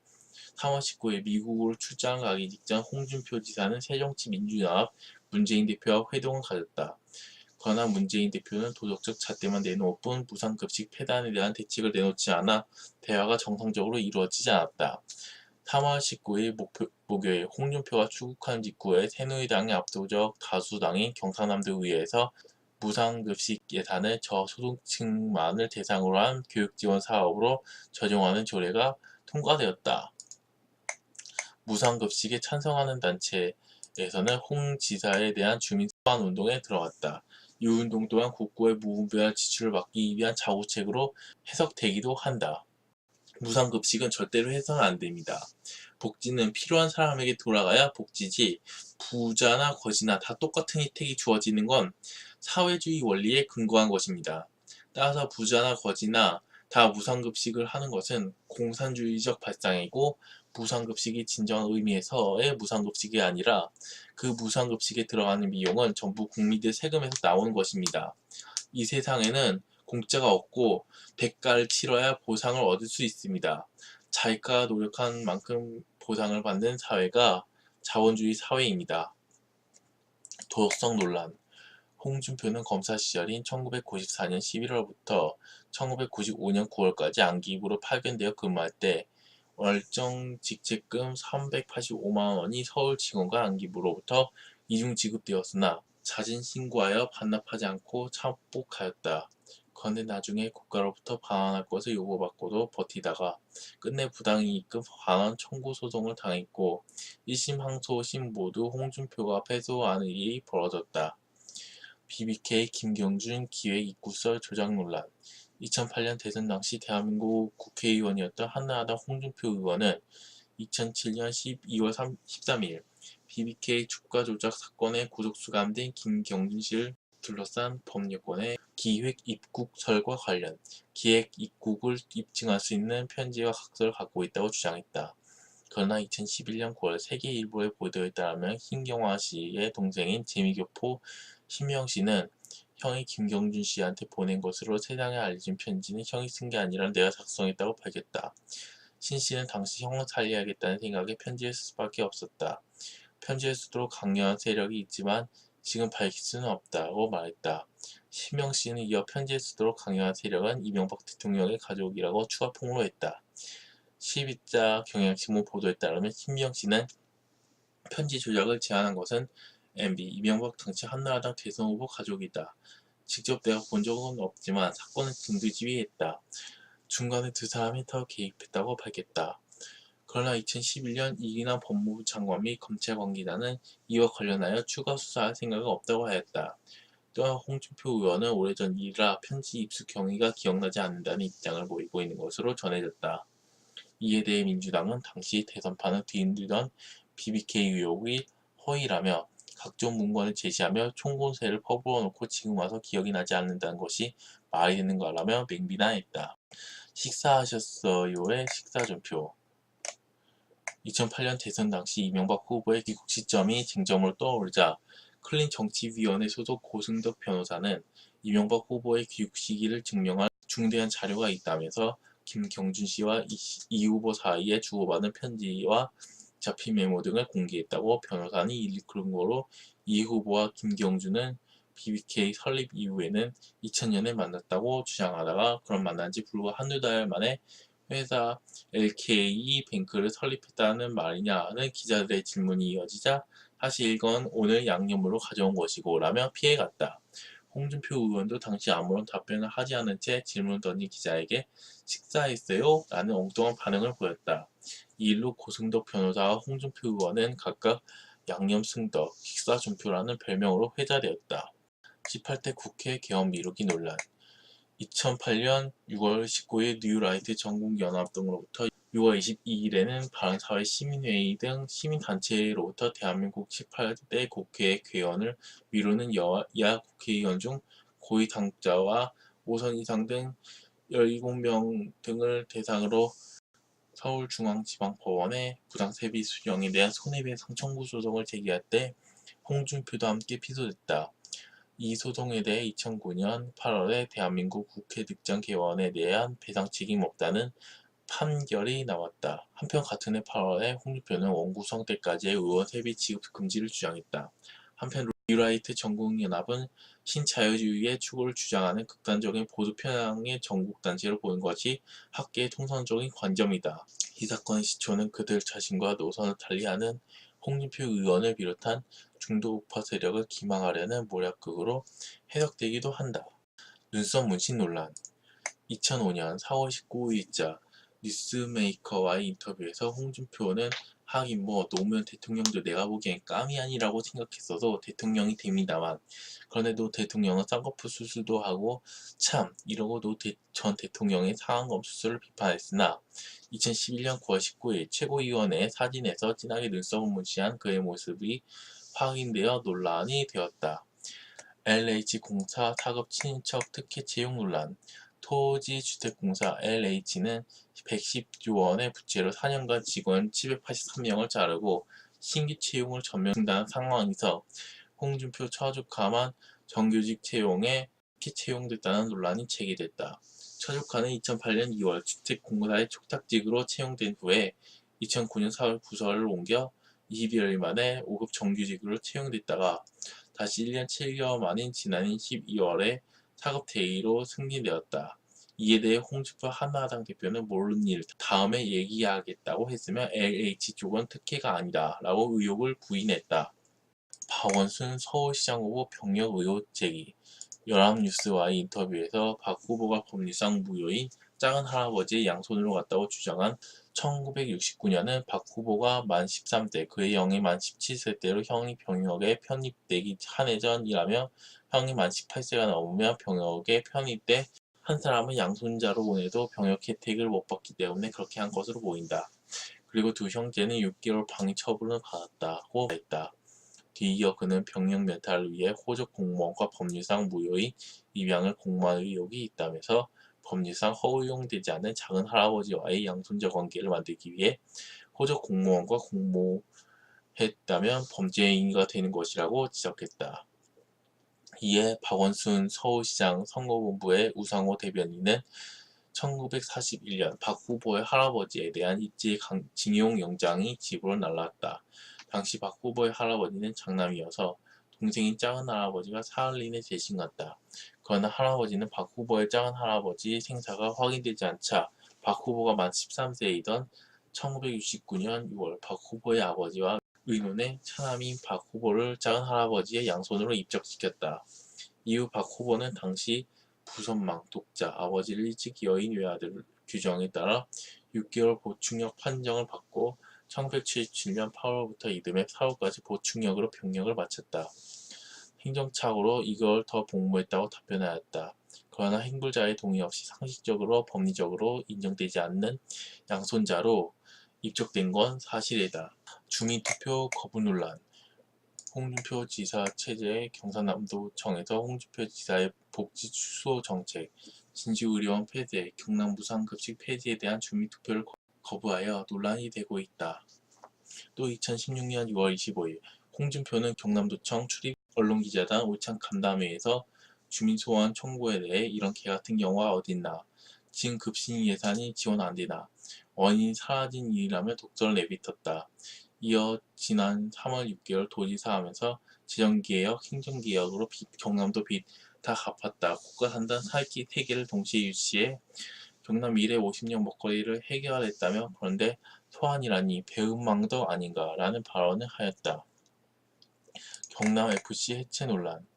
3월 19일 미국으로 출장 가기 직전 홍준표 지사는 새정치민주연합 문재인 대표와 회동을 가졌다. 그러나 문재인 대표는 도덕적 잣대만 내놓을 뿐 무상급식 폐단에 대한 대책을 내놓지 않아 대화가 정상적으로 이루어지지 않았다. 3월 19일 목요일 홍준표가 출국한 직후에 새누리당의 압도적 다수당인 경상남도 의회에서 무상급식 예산을 저소득층만을 대상으로 한 교육지원 사업으로 조정하는 조례가 통과되었다. 무상급식에 찬성하는 단체에서는 홍 지사에 대한 주민 소환 운동에 들어갔다. 이 운동 또한 국고의 무분별한 지출을 막기 위한 자구책으로 해석되기도 한다. 무상급식은 절대로 해서는 안 됩니다. 복지는 필요한 사람에게 돌아가야 복지지, 부자나 거지나 다 똑같은 혜택이 주어지는 건 사회주의 원리에 근거한 것입니다. 따라서 부자나 거지나 다 무상급식을 하는 것은 공산주의적 발상이고, 무상급식이 진정한 의미에서의 무상급식이 아니라 그 무상급식에 들어가는 비용은 전부 국민들 세금에서 나오는 것입니다. 이 세상에는 공짜가 없고 대가를 치러야 보상을 얻을 수 있습니다. 자기가 노력한 만큼 보상을 받는 사회가 자본주의 사회입니다. 도덕성 논란. 홍준표는 검사 시절인 1994년 11월부터 1995년 9월까지 안기부로 파견되어 근무할 때 월정 직책금 385만 원이 서울지검과 안기부로부터 이중 지급되었으나 자진 신고하여 반납하지 않고 참복하였다. 그런데 나중에 국가로부터 반환할 것을 요구받고도 버티다가 끝내 부당이익금 반환 청구 소송을 당했고 1심 항소심 모두 홍준표가 패소하는 일이 벌어졌다. BBK 김경준 기획입구설 조작 논란. 2008년 대선 당시 대한민국 국회의원이었던 한나라당 홍준표 의원은 2007년 12월 13일 BBK 주가 조작 사건에 구속 수감된 김경준 씨를 둘러싼 법률권의 기획 입국설과 관련 기획 입국을 입증할 수 있는 편지와 각서를 갖고 있다고 주장했다. 그러나 2011년 9월 세계일보의 보도에 따르면 신경화 씨의 동생인 재미교포 신명 씨는 형이 김경준 씨한테 보낸 것으로 세상에 알려진 편지는 형이 쓴 게 아니라 내가 작성했다고 밝혔다. 신 씨는 당시 형을 살려야겠다는 생각에 편지를 쓸 수밖에 없었다. 편지를 쓰도록 강요한 세력이 있지만 지금 밝힐 수는 없다고 말했다. 신명 씨는 이어 편지를 쓰도록 강요한 세력은 이명박 대통령의 가족이라고 추가 폭로했다. 12자 경향신문 보도에 따르면 신명 씨는 편지 조작을 제안한 것은 MB 이명박 당시 한나라당 대선 후보 가족이다. 직접 내가 본 적은 없지만 사건은 진두지휘했다. 중간에 두 사람이 더 개입했다고 밝혔다. 그러나 2011년 이기남 법무부 장관 및 검찰 관계자는 이와 관련하여 추가 수사할 생각은 없다고 하였다. 또한 홍준표 의원은 오래전 일이라 편지 입수 경위가 기억나지 않는다는 입장을 보이고 있는 것으로 전해졌다. 이에 대해 민주당은 당시 대선판을 뒤흔들던 BBK 의혹이 허위라며 각종 문건을 제시하며 총공세를 퍼부어 놓고 지금 와서 기억이 나지 않는다는 것이 말이 되는 거라며 맹비난했다. 식사하셨어요의 식사전표. 2008년 대선 당시 이명박 후보의 귀국 시점이 쟁점으로 떠오르자 클린 정치위원회 소속 고승덕 변호사는 이명박 후보의 귀국 시기를 증명할 중대한 자료가 있다면서 김경준 씨와 이 후보 사이에 주고받은 편지와 잡힌 메모 등을 공개했다고 변호사는 일컬은 거로 이 후보와 김경준은 BBK 설립 이후에는 2000년에 만났다고 주장하다가 그런 만난 지 불과 한두 달 만에 회사 LK뱅크를 설립했다는 말이냐는 기자들의 질문이 이어지자 사실 이건 오늘 양념으로 가져온 것이고 라며 피해갔다. 홍준표 의원도 당시 아무런 답변을 하지 않은 채 질문을 던진 기자에게 식사했어요? 라는 엉뚱한 반응을 보였다. 이 일로 고승덕 변호사와 홍준표 의원은 각각 양념승덕, 식사준표라는 별명으로 회자되었다. 18대 국회 개헌 미루기 논란. 2008년 6월 19일 뉴라이트 전국연합 등으로부터 6월 22일에는 바른사회 시민회의 등 시민단체로부터 대한민국 18대 국회 개원을 미루는 여야 국회의원 중 고위 당국자와 5선 이상 등 17명 등을 대상으로 서울중앙지방법원에 부당세비 수령에 대한 손해배상 청구 소송을 제기할 때 홍준표도 함께 피소됐다. 이 소송에 대해 2009년 8월에 대한민국 국회 득정 개원에 대한 배상 책임 없다는 판결이 나왔다. 한편 같은 해 8월에 홍준표는 원구성 때까지의 의원 세비 지급 금지를 주장했다. 한편 뉴라이트 전국연합은 신자유주의의 추구를 주장하는 극단적인 보수 편향의 전국단체로 보는 것이 학계의 통상적인 관점이다. 이 사건의 시초는 그들 자신과 노선을 달리하는 홍준표 의원을 비롯한 중도 우파 세력을 기망하려는 모략극으로 해석되기도 한다. 눈썹 문신 논란 2005년 4월 19일자 뉴스메이커와의 인터뷰에서 홍준표는 하긴 뭐 노무현 대통령도 내가 보기엔 깜이 아니라고 생각했어도 대통령이 됩니다만 그런데도 대통령은 쌍꺼풀 수술도 하고 참 이러고 전 대통령의 상한검 수술을 비판했으나 2011년 9월 19일 최고위원회 사진에서 진하게 눈썹을 문신한 그의 모습이 확인되어 논란이 되었다. LH공사 사급 친인척 특혜 채용 논란 토지주택공사 LH는 110조 원의 부채로 4년간 직원 783명을 자르고 신규 채용을 전면 중단한 상황에서 홍준표 처조카만 정규직 채용에 특혜 채용됐다는 논란이 제기됐다. 처조카는 2008년 2월 주택공사의 촉탁직으로 채용된 후에 2009년 4월 부서를 옮겨 22일 만에 5급 정규직으로 채용됐다가 다시 1년 7개월 만인 지난해 12월에 사급 대의로 승진되었다. 이에 대해 홍준표 한나라당 대표는 모르는 일 다음에 얘기하겠다고 했으며 LH 쪽은 특혜가 아니다 라고 의혹을 부인했다. 박원순 서울시장 후보 병역 의혹 제기 연합뉴스와의 인터뷰에서 박 후보가 법률상 무효인 작은 할아버지의 양손으로 갔다고 주장한 1969년은 박 후보가 만 13세, 그의 형이 만 17세 때로 형이 병역에 편입되기 한 해 전이라며 형이 만 18세가 넘으면 병역에 편입돼 한 사람은 양손자로 보내도 병역 혜택을 못 받기 때문에 그렇게 한 것으로 보인다. 그리고 두 형제는 6개월 방위 처분을 받았다고 했다. 뒤이어 그는 병역 면탈을 위해 호적 공무원과 법률상 무효인 입양을 공모한 의혹이 있다면서 법률상 허용되지 않는 작은 할아버지와의 양손자 관계를 만들기 위해 호적 공무원과 공모했다면 범죄행위가 되는 것이라고 지적했다. 이에 박원순 서울시장 선거본부의 우상호 대변인은 1941년 박 후보의 할아버지에 대한 입지징용 영장이 집으로 날라왔다. 당시 박 후보의 할아버지는 장남이어서 동생인 작은 할아버지가 사흘 내 재신갔다. 그러나 할아버지는 박 후보의 작은 할아버지 생사가 확인되지 않자 박 후보가 만 13세이던 1969년 6월 박 후보의 아버지와 의논해 차남인 박 후보를 작은 할아버지의 양손으로 입적시켰다. 이후 박 후보는 당시 부선망, 독자, 아버지를 일찍 여인 외아들 규정에 따라 6개월 보충역 판정을 받고 1977년 8월부터 이듬해 4월까지 보충역으로 병역을 마쳤다. 행정착오로 2개월 더 복무했다고 답변하였다. 그러나 행불자의 동의 없이 상식적으로 법리적으로 인정되지 않는 양손자로 입적된 건 사실이다. 주민투표 거부 논란 홍준표 지사 체제 경상남도청에서 홍준표 지사의 복지 축소 정책, 진주의료원 폐쇄, 경남 무상급식 폐지에 대한 주민투표를 거부하여 논란이 되고 있다. 또 2016년 6월 25일 홍준표는 경남도청 출입 언론기자단 오찬 간담회에서 주민소원 청구에 대해 이런 개같은 경우가 어딨나, 지금 급식 예산이 지원 안되나, 원인이 사라진 일이라며 독설을 내뱉었다. 이어 지난 3월 6개월 도지사 하면서 재정개혁, 행정개혁으로 경남도 빚 다 갚았다. 국가산단 사기 3개를 동시에 유치해 경남 미래 50년 먹거리를 해결했다며 그런데 소환이라니 배은망덕 아닌가 라는 발언을 하였다. 경남FC 해체 논란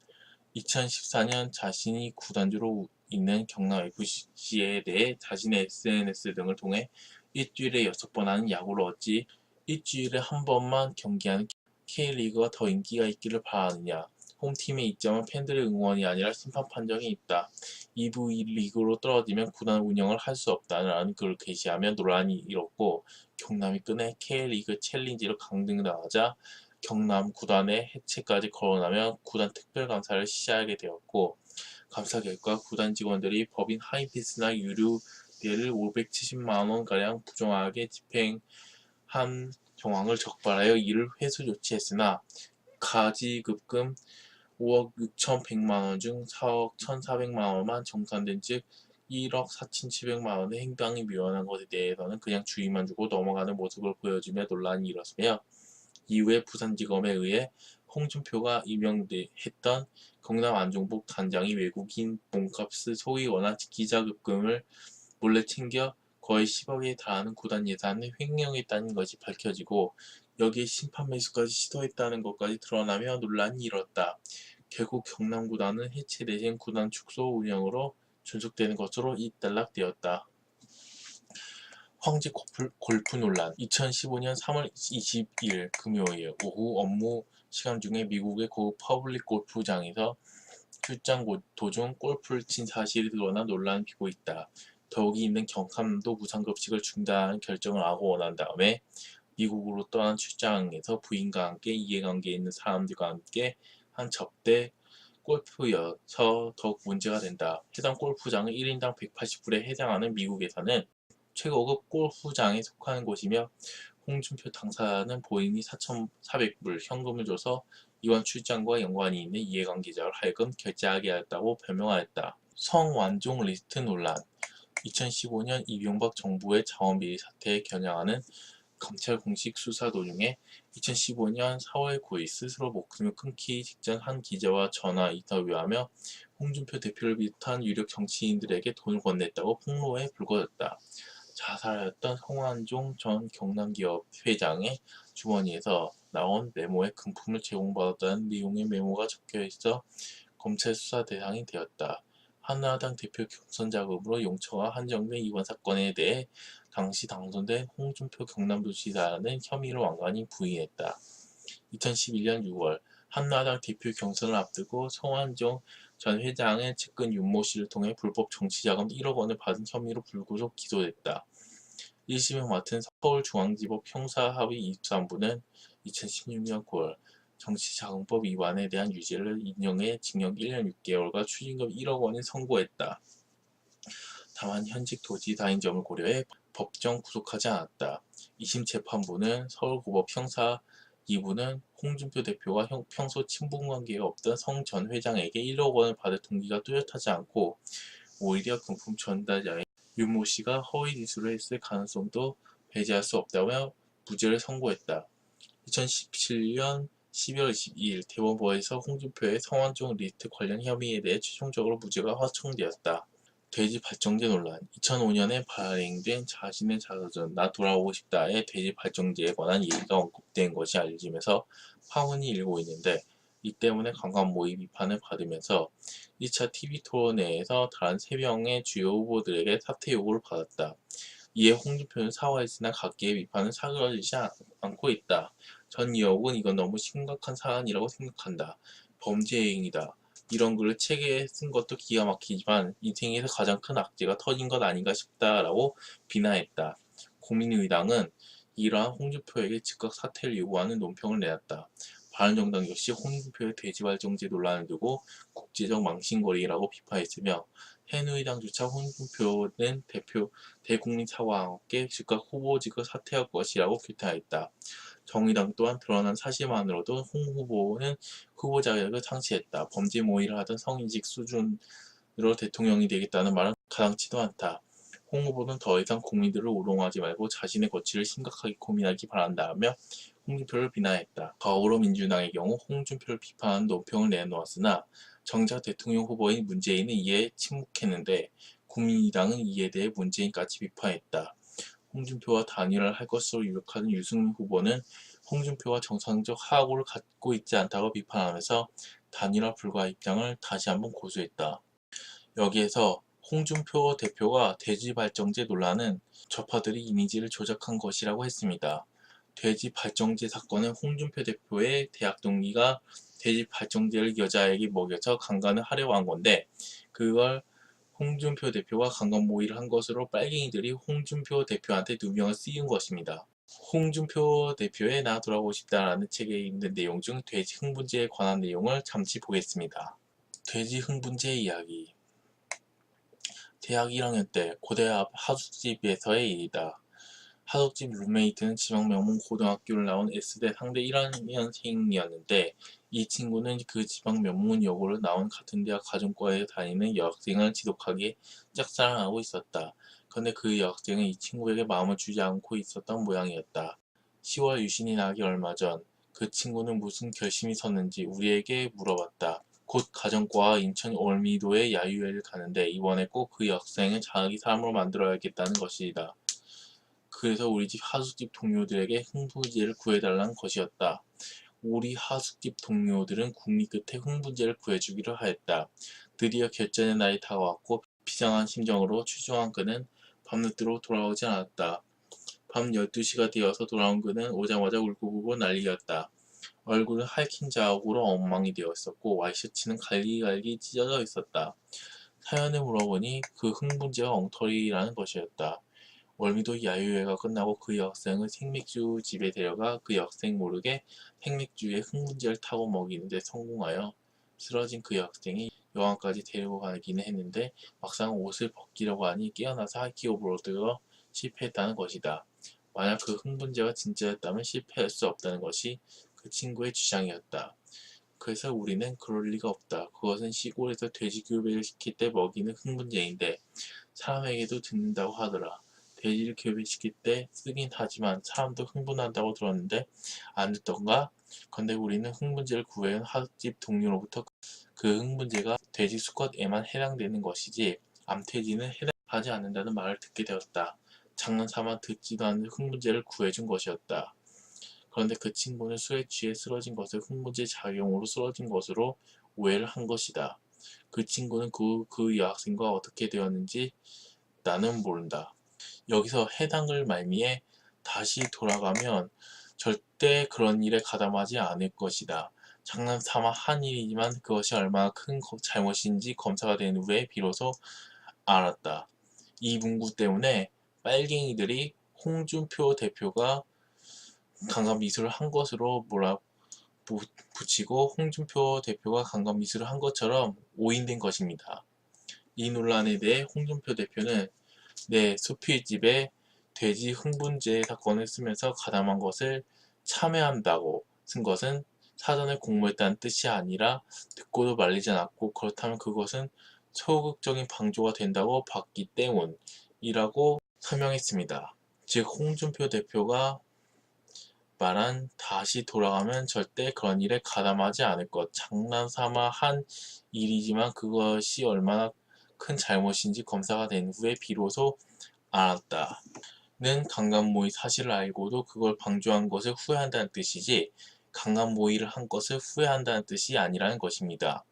2014년 자신이 구단주로 있는 경남FC에 대해 자신의 SNS 등을 통해 일주일에 6번 하는 야구를 어찌 일주일에 한 번만 경기하는 K리그가 더 인기가 있기를 바라느냐. 홈팀에 입장한 팬들의 응원이 아니라 심판 판정이 있다. 2부 리그로 떨어지면 구단 운영을 할 수 없다는 글을 게시하며 논란이 일었고 경남이 끝내 K리그 챌린지로 강등당하자 경남 구단의 해체까지 거론하며 구단 특별감사를 시작하게 되었고 감사 결과 구단 직원들이 법인 하이피스나 유류비를 570만원가량 부정하게 집행한 정황을 적발하여 이를 회수 조치했으나 가지급금 5억 6,100만원 중 4억 1,400만원만 정산된 즉 1억 4,700만원의 행방이 묘연한 것에 대해서는 그냥 주의만 주고 넘어가는 모습을 보여주며 논란이 일었으며 이후에 부산지검에 의해 홍준표가 임명했던 경남 안종복 단장이 외국인 몸값을 소위 원화 기자급금을 몰래 챙겨 거의 10억에 달하는 구단 예산을 횡령했다는 것이 밝혀지고 여기에 심판 매수까지 시도했다는 것까지 드러나며 논란이 일었다. 결국 경남구단은 해체 대신 구단 축소 운영으로 존속되는 것으로 일단락되었다. 황제 골프 논란 2015년 3월 20일 금요일 오후 업무 시간 중에 미국의 고급 퍼블릭 골프장에서 출장 도중 골프를 친 사실이 드러나 논란을 피고 있다. 더욱이 있는 경남도 무상급식을 중단하는 결정을 하고 난 다음에 미국으로 떠난 출장에서 부인과 함께 이해관계에 있는 사람들과 함께 한 접대 골프여서 더욱 문제가 된다. 해당 골프장은 1인당 180불에 해당하는 미국에서는 최고급 골프장에 속하는 곳이며 홍준표 당사자는 본인이 4,400불 현금을 줘서 이번 출장과 연관이 있는 이해관계자를 하여금 결제하게 하였다고 변명하였다. 성완종 리스트 논란 2015년 이명박 정부의 자원비리 사태에 겨냥하는 검찰 공식 수사 도중에 2015년 4월 9일 스스로 목숨을 끊기 직전 한 기자와 전화 인터뷰하며 홍준표 대표를 비롯한 유력 정치인들에게 돈을 건넸다고 폭로에 불거졌다. 자살하였던 성완종 전 경남기업 회장의 주머니에서 나온 메모에 금품을 제공받았다는 내용의 메모가 적혀있어 검찰 수사 대상이 되었다. 한나라당 대표 경선 자금으로 용처가 한정된 이번 사건에 대해 당시 당선된 홍준표 경남도지사는 혐의를 완전히 부인했다. 2011년 6월 한나라당 대표 경선을 앞두고 성완종 전 회장의 측근 윤모 씨를 통해 불법 정치자금 1억 원을 받은 혐의로 불구속 기소됐다. 1심을 맡은 서울중앙지법 형사합의 23부는 2016년 9월 정치자금법 위반에 대한 유죄를 인정해 징역 1년 6개월과 추징금 1억 원을 선고했다. 다만 현직 도지사인 점을 고려해 법정 구속하지 않았다. 2심 재판부는 서울고법 형사 2부는 홍준표 대표가 평소 친분관계가 없던 성 전 회장에게 1억 원을 받을 동기가 뚜렷하지 않고 오히려 금품 전달자인 윤모 씨가 허위 기술을 했을 가능성도 배제할 수 없다며 무죄를 선고했다. 2017년 12월 22일 대법원에서 홍준표의 성완종 리스트 관련 혐의에 대해 최종적으로 무죄가 확정되었다. 돼지 발정제 논란 2005년에 발행된 자신의 자서전 나 돌아오고 싶다의 돼지 발정제에 관한 얘기가 언급된 것이 알려지면서 파문이 일고 있는데 이 때문에 강간 모의 비판을 받으면서 1차 TV토론회에서 다른 3명의 주요 후보들에게 사퇴 요구를 받았다. 이에 홍준표는 사과했으나 각계의 비판은 사그라지지 않고 있다. 전 의혹은 이건 너무 심각한 사안이라고 생각한다. 범죄 행위다. 이런 글을 책에 쓴 것도 기가 막히지만 인생에서 가장 큰 악재가 터진 것 아닌가 싶다라고 비난했다. 국민의당은 이러한 홍준표에게 즉각 사퇴를 요구하는 논평을 내놨다. 바른정당 역시 홍준표의 돼지발정제 논란을 두고 국제적 망신거리라고 비판했으며 새누리당조차 홍준표는 대국민 사과와 함께 즉각 후보직을 사퇴할 것이라고 규탄했다. 정의당 또한 드러난 사실만으로도 홍 후보는 후보 자격을 상실했다. 범죄 모의를 하던 성인직 수준으로 대통령이 되겠다는 말은 가당치도 않다. 홍 후보는 더 이상 국민들을 우롱하지 말고 자신의 거취를 심각하게 고민하기 바란다며 홍준표를 비난했다. 더불어민주당의 경우 홍준표를 비판하는 논평을 내놓았으나 정작 대통령 후보인 문재인은 이에 침묵했는데 국민의당은 이에 대해 문재인까지 비판했다. 홍준표와 단일화를 할 것으로 유력한 유승민 후보는 홍준표와 정상적 하악을 갖고 있지 않다고 비판하면서 단일화 불가 입장을 다시 한번 고수했다. 여기에서 홍준표 대표가 돼지발정제 논란은 좌파들이 이미지를 조작한 것이라고 했습니다. 돼지 발정제 사건은 홍준표 대표의 대학 동기가 돼지 발정제를 여자에게 먹여서 강간을 하려고 한 건데 그걸 홍준표 대표가 강간 모의를 한 것으로 빨갱이들이 홍준표 대표한테 누명을 씌운 것입니다. 홍준표 대표의 나 돌아오고 싶다라는 책에 있는 내용 중 돼지 흥분제에 관한 내용을 잠시 보겠습니다. 돼지 흥분제 이야기. 대학 1학년 때 고대 앞 하숙집에서의 일이다. 하숙집 룸메이트는 지방 명문 고등학교를 나온 S대 상대 1학년생이었는데 이 친구는 그 지방 명문 여고를 나온 같은 대학 가정과에 다니는 여학생을 지독하게 짝사랑하고 있었다. 그런데 그 여학생은 이 친구에게 마음을 주지 않고 있었던 모양이었다. 10월 유신이 나기 얼마 전 그 친구는 무슨 결심이 섰는지 우리에게 물어봤다. 곧 가정과와 인천 월미도에 야유회를 가는데 이번에 꼭 그 여학생을 자기 사람으로 만들어야겠다는 것이다. 그래서 우리 집 하숙집 동료들에게 흥분제를 구해달라는 것이었다. 우리 하숙집 동료들은 궁리 끝에 흥분제를 구해주기로 하였다. 드디어 결전의 날이 다가왔고 비장한 심정으로 추중한 그는 밤늦도록 돌아오지 않았다. 밤 12시가 되어서 돌아온 그는 오자마자 울고불고 난리였다. 얼굴은 핥힌 자국으로 엉망이 되어 있었고 와이셔츠는 갈기갈기 찢어져 있었다. 사연을 물어보니 그 흥분제가 엉터리라는 것이었다. 월미도 야유회가 끝나고 그 여학생을 생맥주 집에 데려가 그 여학생 모르게 생맥주에 흥분제를 타고 먹이는데 성공하여 쓰러진 그 여학생이 여관까지 데리고 가기는 했는데 막상 옷을 벗기려고 하니 깨어나서 하이킥오버로드가 실패했다는 것이다. 만약 그 흥분제가 진짜였다면 실패할 수 없다는 것이 그 친구의 주장이었다. 그래서 우리는 그럴 리가 없다. 그것은 시골에서 돼지교배를 시킬 때 먹이는 흥분제인데 사람에게도 듣는다고 하더라. 돼지를 교배시킬 때 쓰긴 하지만 사람도 흥분한다고 들었는데 안 듣던가? 근데 우리는 흥분제를 구해온 하숙집 동료로부터 그 흥분제가 돼지 수컷에만 해당되는 것이지 암돼지는 해당하지 않는다는 말을 듣게 되었다. 장난삼아 듣지도 않는 흥분제를 구해준 것이었다. 그런데 그 친구는 술에 취해 쓰러진 것을 흥분제 작용으로 쓰러진 것으로 오해를 한 것이다. 그 친구는 그 여학생과 어떻게 되었는지 나는 모른다. 여기서 해당을 말미에 다시 돌아가면 절대 그런 일에 가담하지 않을 것이다. 장난삼아 한 일이지만 그것이 얼마나 큰 잘못인지 검사가 된 후에 비로소 알았다. 이 문구 때문에 빨갱이들이 홍준표 대표가 강간 미수를 한 것으로 붙이고 홍준표 대표가 강간 미수를 한 것처럼 오인된 것입니다. 이 논란에 대해 홍준표 대표는 내 수필집에 돼지 흥분제 사건을 쓰면서 가담한 것을 참여한다고 쓴 것은 사전에 공모했다는 뜻이 아니라 듣고도 말리지 않았고 그렇다면 그것은 소극적인 방조가 된다고 봤기 때문이라고 설명했습니다. 즉 홍준표 대표가 말한 다시 돌아가면 절대 그런 일에 가담하지 않을 것. 장난삼아 한 일이지만 그것이 얼마나 큰 잘못인지 검사가 된 후에 비로소 알았다. 는 강간모의 사실을 알고도 그걸 방조한 것을 후회한다는 뜻이지 강간모의를 한 것을 후회한다는 뜻이 아니라는 것입니다.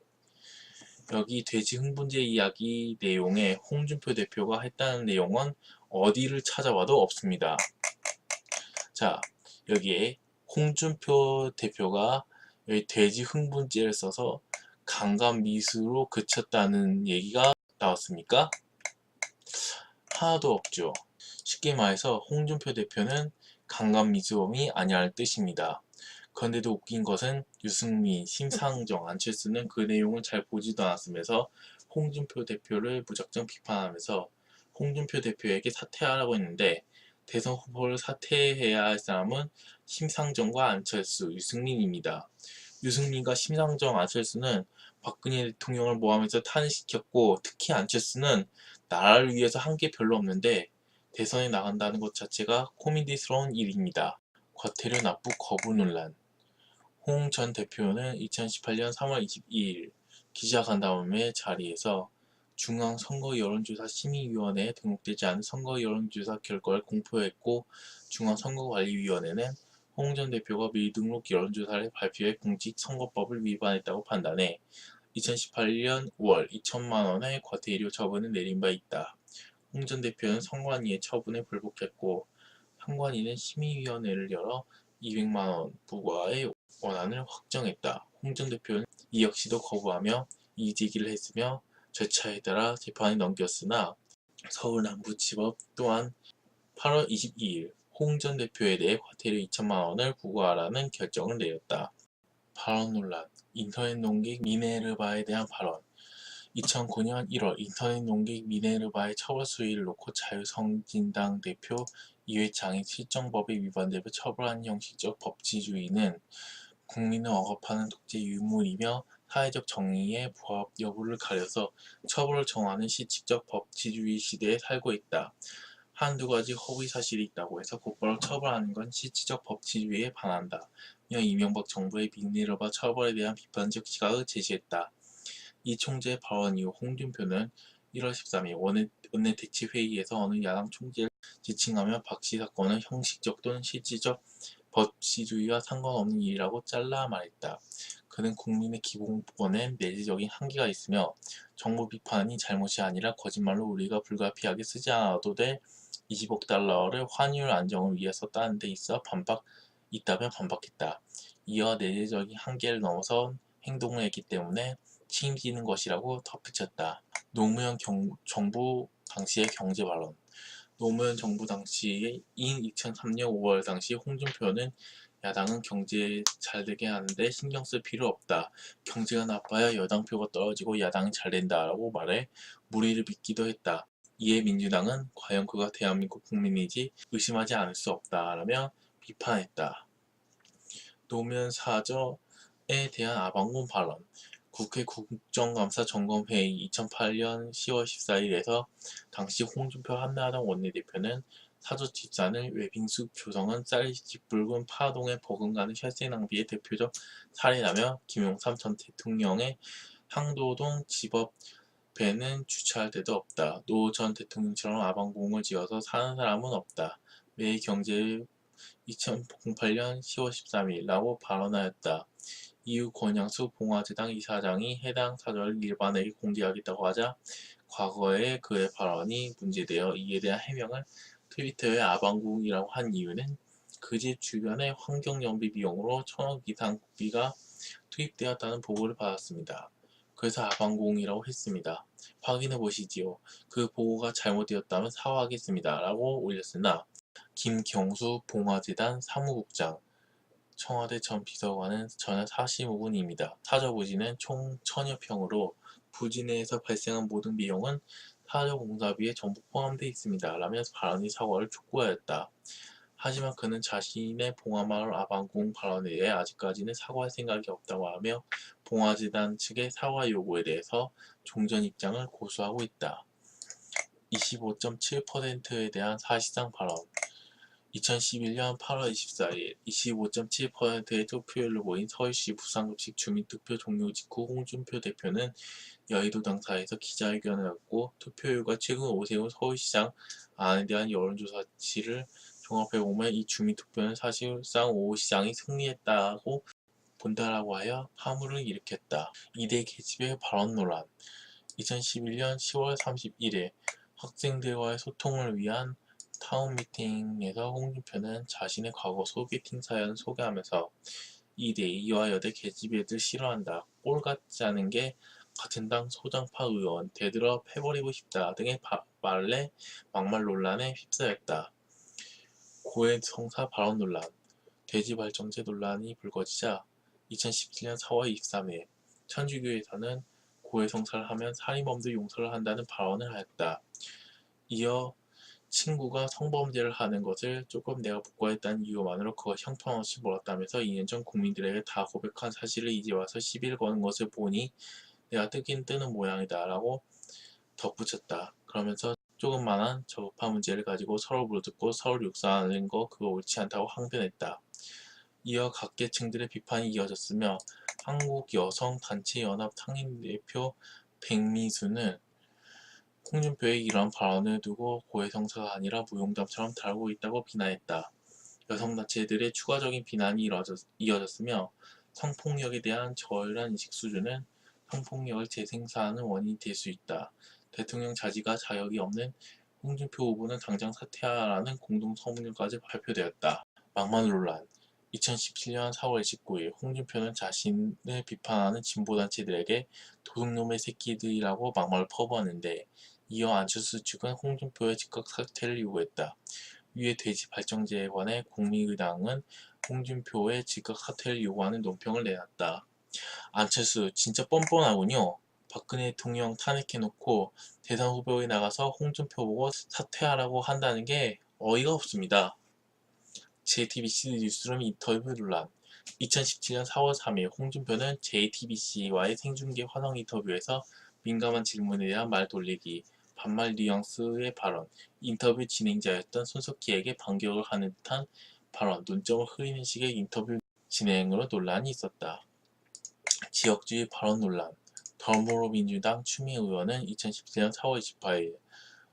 여기 돼지 흥분제 이야기 내용에 홍준표 대표가 했다는 내용은 어디를 찾아봐도 없습니다. 자, 여기에 홍준표 대표가 여기 돼지 흥분제를 써서 강간 미수로 그쳤다는 얘기가 나왔습니까? 하나도 없죠. 쉽게 말해서 홍준표 대표는 강간 미수범이 아니라는 뜻입니다. 그런데도 웃긴 것은 유승민, 심상정, 안철수는 그 내용을 잘 보지도 않았으면서 홍준표 대표를 무작정 비판하면서 홍준표 대표에게 사퇴하라고 했는데 대선 후보를 사퇴해야 할 사람은 심상정과 안철수, 유승민입니다. 유승민과 심상정, 안철수는 박근혜 대통령을 모함해서 탄핵시켰고 특히 안철수는 나라를 위해서 한 게 별로 없는데 대선에 나간다는 것 자체가 코미디스러운 일입니다. 과태료 납부 거부 논란. 홍 전 대표는 2018년 3월 22일 기자간담회 자리에서 중앙선거여론조사심의위원회에 등록되지 않은 선거여론조사 결과를 공표했고 중앙선거관리위원회는 홍 전 대표가 미등록 여론조사를 발표해 공직선거법을 위반했다고 판단해 2018년 5월 2천만 원의 과태료 처분을 내린 바 있다. 홍 전 대표는 선관위의 처분에 불복했고 한관위는 심의위원회를 열어 200만원 부과의 원안을 확정했다. 홍 전 대표는 이 역시도 거부하며 이의제기를 했으며 절차에 따라 재판에 넘겼으나 서울남부지법 또한 8월 22일 홍 전 대표에 대해 과태료 2천만원을 부과하라는 결정을 내렸다. 발언 논란, 인터넷 농객 미네르바에 대한 발언. 2009년 1월 인터넷 농객 미네르바의 처벌 수위를 놓고 자유성진당 대표 이회창이 실정법에 위반되며 처벌한 형식적 법치주의는 국민을 억압하는 독재 유물이며 사회적 정의의 부합 여부를 가려서 처벌을 정하는 시칙적 법치주의 시대에 살고 있다. 한두 가지 허위 사실이 있다고 해서 곧바로 처벌하는 건 시치적 법치주의에 반한다. 며 이명박 정부의 미네르바 처벌에 대한 비판적 시각을 제시했다. 이 총재의 발언 이후 홍준표는 1월 13일 원내대책회의에서 어느 야당 총재를 지칭하며 박씨 사건은 형식적 또는 실질적 법치주의와 상관없는 일이라고 잘라 말했다. 그는 국민의 기본권엔 내재적인 한계가 있으며 정부 비판이 잘못이 아니라 거짓말로 우리가 불가피하게 쓰지 않아도 될 20억 달러를 환율 안정을 위해 썼다는 데 있어 있다며 반박했다. 이어 내재적인 한계를 넘어선 행동을 했기 때문에 책임지는 것이라고 덧붙였다. 노무현 정부 당시의 경제 발언. 노무현 정부 당시인 2003년 5월 당시 홍준표는 야당은 경제 잘되게 하는데 신경 쓸 필요 없다. 경제가 나빠야 여당 표가 떨어지고 야당이 잘된다 라고 말해 무리를 빚기도 했다. 이에 민주당은 과연 그가 대한민국 국민이지 의심하지 않을 수 없다 라며 비판했다. 노무현 사저에 대한 아방궁 발언. 국회 국정감사 점검회의 2008년 10월 14일에서 당시 홍준표 한나라당 원내대표는 사저 뒷산을 외빙수 조성은 쌀이 짙붉은 파동에 버금가는 혈세 낭비의 대표적 사례라며 김용삼 전 대통령의 향도동 집업배는 주차할 데도 없다. 노 전 대통령처럼 아방궁을 지어서 사는 사람은 없다. 매일경제 2008년 10월 13일 라고 발언하였다. 이후 권양수 봉화제당 이사장이 해당 사절을 일반에게 공개하겠다고 하자 과거에 그의 발언이 문제되어 이에 대한 해명을 트위터에 아방궁이라고 한 이유는 그 집 주변의 환경연비 비용으로 1,000억 이상 국비가 투입되었다는 보고를 받았습니다. 그래서 아방궁이라고 했습니다. 확인해 보시지요. 그 보고가 잘못되었다면 사과하겠습니다. 라고 올렸으나 김경수 봉화재단 사무국장 청와대 전 비서관은 전혀 사실무근입니다. 사저 부지는 총 1,000여 평으로 부지 내에서 발생한 모든 비용은 사저 공사비에 전부 포함되어 있습니다. 라면서 발언이 사과를 촉구하였다. 하지만 그는 자신의 봉화마을 아방궁 발언에 대해 아직까지는 사과할 생각이 없다고 하며 봉화재단 측의 사과 요구에 대해서 종전 입장을 고수하고 있다. 25.7%에 대한 사실상 발언. 2011년 8월 24일 25.7%의 투표율을 보인 서울시 부산급식 주민투표 종료 직후 홍준표 대표는 여의도 당사에서 기자회견을 갖고 투표율과 최근 오세훈 서울시장 안에 대한 여론조사치를 종합해보면 이 주민투표는 사실상 오 시장이 승리했다고 본다라고 하여 파문을 일으켰다. 이대 계집의 발언 논란. 2011년 10월 31일 학생들과의 소통을 위한 타운미팅에서 홍준표는 자신의 과거 소개팅 사연을 소개하면서 이와 여대 계집애들 싫어한다. 꼴 같지 않은 게 같은 당 소장파 의원 대들어 패버리고 싶다 등의 말에 막말 논란에 휩싸였다. 고해성사 발언 논란. 돼지발정제 논란이 불거지자 2017년 4월 23일 천주교에서는 고해성사를 하면 살인범도 용서를 한다는 발언을 하였다. 이어 친구가 성범죄를 하는 것을 조금 내가 부과했다는 이유만으로 그것 형편없이 몰았다면서 2년 전 국민들에게 다 고백한 사실을 이제 와서 시비를 거는 것을 보니 내가 뜨긴 뜨는 모양이다 라고 덧붙였다. 그러면서 조금만한 저급한 문제를 가지고 서로 물어뜯고 서로 욕설하는 거 그거 옳지 않다고 항변했다. 이어 각 계층들의 비판이 이어졌으며 한국여성단체연합 상임대표 백미수는 홍준표의 이러한 발언을 두고 고해성사가 아니라 무용담처럼 다루고 있다고 비난했다. 여성단체들의 추가적인 비난이 이어졌으며 성폭력에 대한 저열한 인식 수준은 성폭력을 재생산하는 원인이 될 수 있다. 대통령 자지가 자격이 없는 홍준표 후보는 당장 사퇴하라는 공동성명까지 발표되었다. 막말 논란. 2017년 4월 29일 홍준표는 자신을 비판하는 진보단체들에게 도둑놈의 새끼들이라고 막말을 퍼부었는데, 이어 안철수 측은 홍준표의 즉각 사퇴를 요구했다. 위에 돼지 발정제에 관해 국민의당은 홍준표의 즉각 사퇴를 요구하는 논평을 내놨다. 안철수 진짜 뻔뻔하군요. 박근혜 대통령 탄핵해놓고 대선 후보에 나가서 홍준표 보고 사퇴하라고 한다는 게 어이가 없습니다. JTBC 뉴스룸 인터뷰 논란. 2017년 4월 3일 홍준표는 JTBC와의 생중계 화상 인터뷰에서 민감한 질문에 대한 말 돌리기, 반말 뉘앙스의 발언, 인터뷰 진행자였던 손석희에게 반격을 하는 듯한 발언, 논점을 흐리는 식의 인터뷰 진행으로 논란이 있었다. 지역주의 발언 논란. 더불어민주당 추미애 의원은 2017년 4월 28일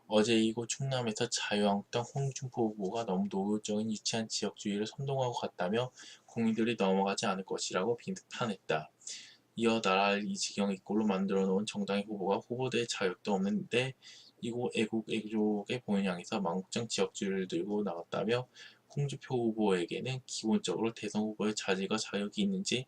어제 이곳 충남에서 자유한국당 홍준표 후보가 너무 노골적인 유치한 지역주의를 선동하고 갔다며 국민들이 넘어가지 않을 것이라고 비판했다. 이어 나라를 이 지경에 이꼴로 만들어 놓은 정당의 후보가 후보될 자격도 없는데 이곳 애국의 공연을 향해서 망국적 지역주의를 들고 나갔다며 홍준표 후보에게는 기본적으로 대선 후보의 자질과 자격이 있는지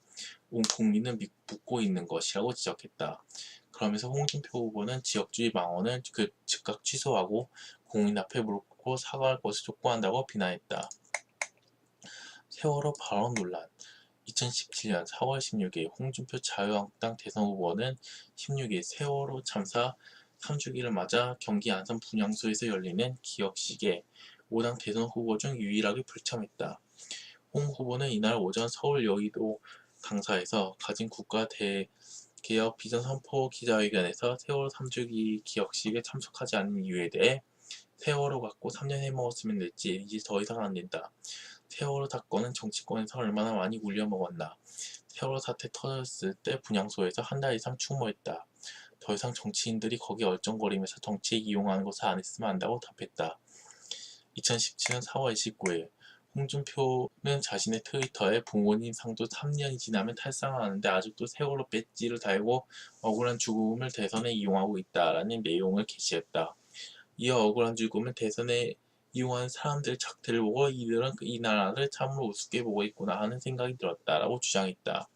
온 국민은 묻고 있는 것이라고 지적했다. 그러면서 홍준표 후보는 지역주의 망언을 즉각 취소하고 국민 앞에 묻고 사과할 것을 촉구한다고 비난했다. 세월호 발언 논란. 2017년 4월 16일 홍준표 자유한국당 대선 후보는 16일 세월호 참사 3주기를 맞아 경기 안산 분향소에서 열리는 기억식에 5당 대선 후보 중 유일하게 불참했다. 홍 후보는 이날 오전 서울 여의도 강사에서 가진 국가 대개혁 비전 선포 기자회견에서 세월호 3주기 기억식에 참석하지 않은 이유에 대해 세월호 갖고 3년 해먹었으면 됐지 이제 더 이상 안 된다. 세월호 사건은 정치권에서 얼마나 많이 울려먹었나. 세월호 사태 터졌을 때 분향소에서 한 달 이상 추모했다. 더 이상 정치인들이 거기 얼쩡거리면서 정치에 이용하는 것을 안 했으면 한다고 답했다. 2017년 4월 29일 홍준표는 자신의 트위터에 부모님 상도 3년이 지나면 탈상하는데 아직도 세월호 배지를 달고 억울한 죽음을 대선에 이용하고 있다라는 내용을 게시했다. 이어 억울한 죽음을 대선에 이용하는 사람들의 작태를 보고 이들은 이 나라를 참으로 우습게 보고 있구나 하는 생각이 들었다라고 주장했다.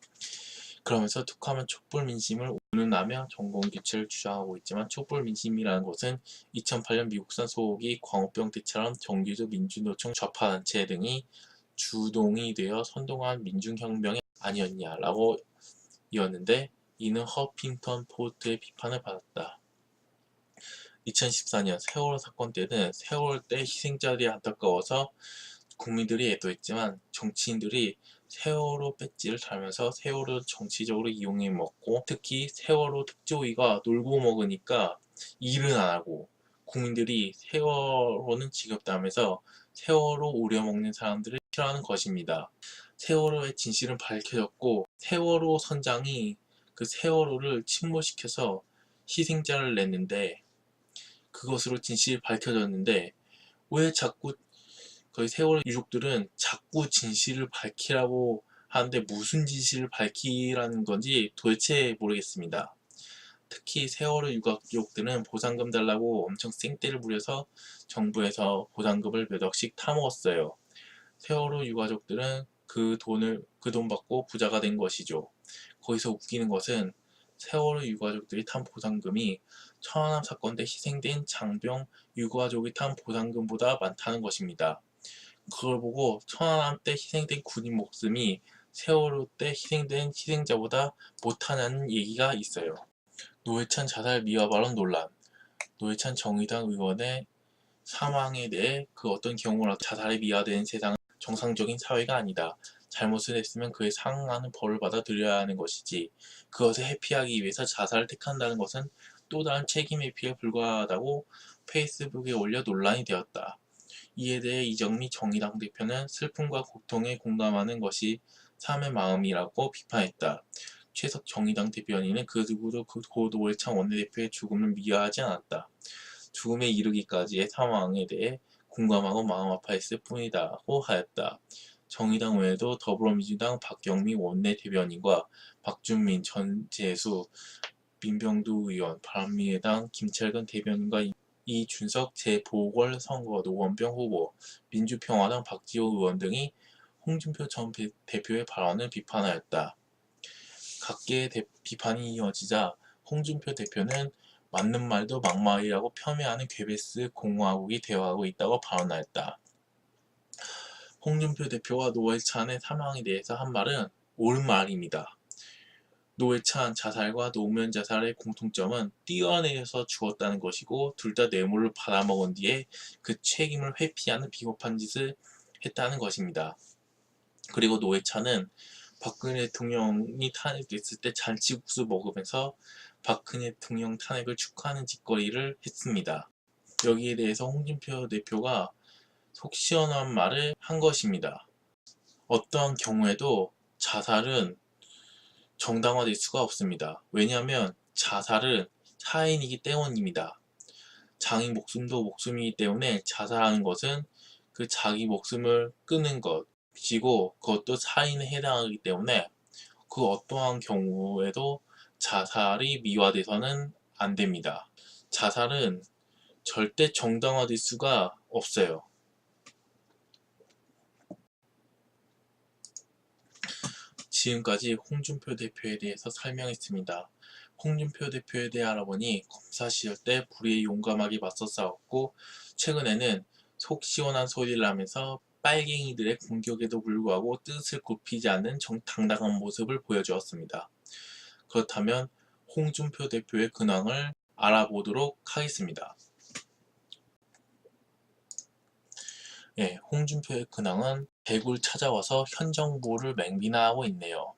그러면서 툭하면 촛불민심을 운운하며 정권교체를 주장하고 있지만 촛불민심이라는 것은 2008년 미국산 소고기 광우병 때처럼 정규적 민주노총 좌파단체 등이 주동이 되어 선동한 민중혁명이 아니었냐라고 이었는데 이는 허핑턴 포스트의 비판을 받았다. 2014년 세월호 사건 때는 세월호 때 희생자들이 안타까워서 국민들이 애도했지만 정치인들이 세월호 배지를 달면서 세월호 정치적으로 이용해 먹고 특히 세월호 특조위가 놀고 먹으니까 일은 안 하고 국민들이 세월호는 지겹다면서 세월호 우려먹는 사람들을 싫어하는 것입니다. 세월호의 진실은 밝혀졌고 세월호 선장이 그 세월호를 침몰시켜서 희생자를 냈는데 그것으로 진실이 밝혀졌는데 왜 자꾸 거의 세월호 유족들은 자꾸 진실을 밝히라고 하는데 무슨 진실을 밝히라는 건지 도대체 모르겠습니다. 특히 세월호 유가족들은 보상금 달라고 엄청 생떼를 부려서 정부에서 보상금을 몇 억씩 타먹었어요. 세월호 유가족들은 그 돈 받고 부자가 된 것이죠. 거기서 웃기는 것은 세월호 유가족들이 탄 보상금이 천안함 사건 때 희생된 장병 유가족이 탄 보상금보다 많다는 것입니다. 그걸 보고 천안함 때 희생된 군인 목숨이 세월호 때 희생된 희생자보다 못하냐는 얘기가 있어요. 노회찬 자살 미화 발언 논란. 노회찬 정의당 의원의 사망에 대해 그 어떤 경우라도 자살에 미화되는 세상은 정상적인 사회가 아니다. 잘못을 했으면 그에 상응하는 벌을 받아들여야 하는 것이지 그것을 회피하기 위해서 자살을 택한다는 것은 또 다른 책임 회피에 불과하다고 페이스북에 올려 논란이 되었다. 이에 대해 이정미 정의당 대표는 슬픔과 고통에 공감하는 것이 삶의 마음이라고 비판했다. 최석 정의당 대변인은 그 누구도 고 노회찬 원내대표의 죽음을 미화하지 않았다. 죽음에 이르기까지의 상황에 대해 공감하고 마음 아파했을 뿐이다고 하였다. 정의당 외에도 더불어민주당 박경미 원내대변인과 박준민, 전재수, 민병두 의원, 바른미래당 김철근 대변인과 이준석 재보궐선거 노원병 후보, 민주평화당 박지호 의원 등이 홍준표 전 대표의 발언을 비판하였다. 각계의 비판이 이어지자 홍준표 대표는 맞는 말도 막말이라고 폄훼하는 괴베스 공화국이 되어가고 있다고 발언하였다. 홍준표 대표와 노회찬의 사망에 대해서 한 말은 옳은 말입니다. 노회찬 자살과 노무현 자살의 공통점은 뛰어내려서 죽었다는 것이고 둘 다 뇌물을 받아먹은 뒤에 그 책임을 회피하는 비겁한 짓을 했다는 것입니다. 그리고 노회찬은 박근혜 대통령이 탄핵됐을 때 잔치국수 먹으면서 박근혜 대통령 탄핵을 축하하는 짓거리를 했습니다. 여기에 대해서 홍준표 대표가 속 시원한 말을 한 것입니다. 어떠한 경우에도 자살은 정당화될 수가 없습니다. 왜냐하면 자살은 살인이기 때문입니다. 자기 목숨도 목숨이기 때문에 자살하는 것은 그 자기 목숨을 끊는 것이고 그것도 살인에 해당하기 때문에 그 어떠한 경우에도 자살이 미화돼서는 안 됩니다. 자살은 절대 정당화될 수가 없어요. 지금까지 홍준표 대표에 대해서 설명했습니다. 홍준표 대표에 대해 알아보니 검사 시절 때 불의에 용감하게 맞서 싸웠고 최근에는 속 시원한 소리를 하면서 빨갱이들의 공격에도 불구하고 뜻을 굽히지 않는 당당한 모습을 보여주었습니다. 그렇다면 홍준표 대표의 근황을 알아보도록 하겠습니다. 홍준표의 근황은 대구를 찾아와서 현 정부를 맹비난하고 있네요.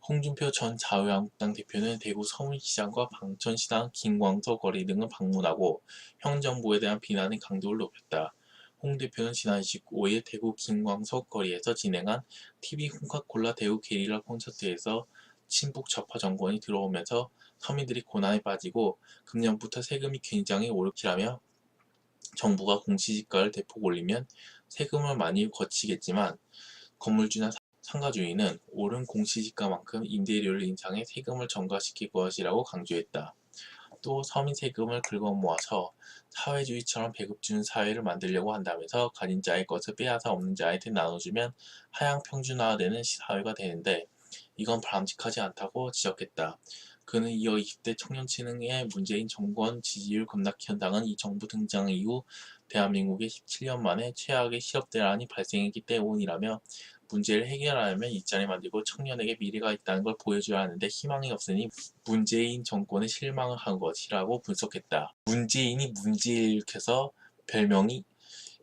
홍준표 전 자유한국당 대표는 대구 서문시장과 방천시장, 김광석 거리 등을 방문하고 현 정부에 대한 비난의 강도를 높였다. 홍 대표는 지난 25일 대구 김광석 거리에서 진행한 TV 홍카콜라 대구 게릴라 콘서트에서 친북 좌파 정권이 들어오면서 서민들이 고난에 빠지고 금년부터 세금이 굉장히 오르기라며 정부가 공시지가를 대폭 올리면 세금을 많이 거치겠지만 건물주나 상가주인은 오른 공시지가만큼 임대료를 인상해 세금을 전가시킬 것이라고 강조했다. 또 서민 세금을 긁어 모아서 사회주의처럼 배급 주는 사회를 만들려고 한다면서 가진 자의 것을 빼앗아 없는 자한테 나눠주면 하향 평준화되는 사회가 되는데 이건 바람직하지 않다고 지적했다. 그는 이어 20대 청년층의 문재인 정권 지지율 급락 현상은 이 정부 등장 이후 대한민국에 17년 만에 최악의 실업 대란이 발생했기 때문이라며 문제를 해결하려면 일자리 만들고 청년에게 미래가 있다는 걸 보여줘야 하는데 희망이 없으니 문재인 정권에 실망을 한 것이라고 분석했다. 문재인이 문제를 일으켜서 별명이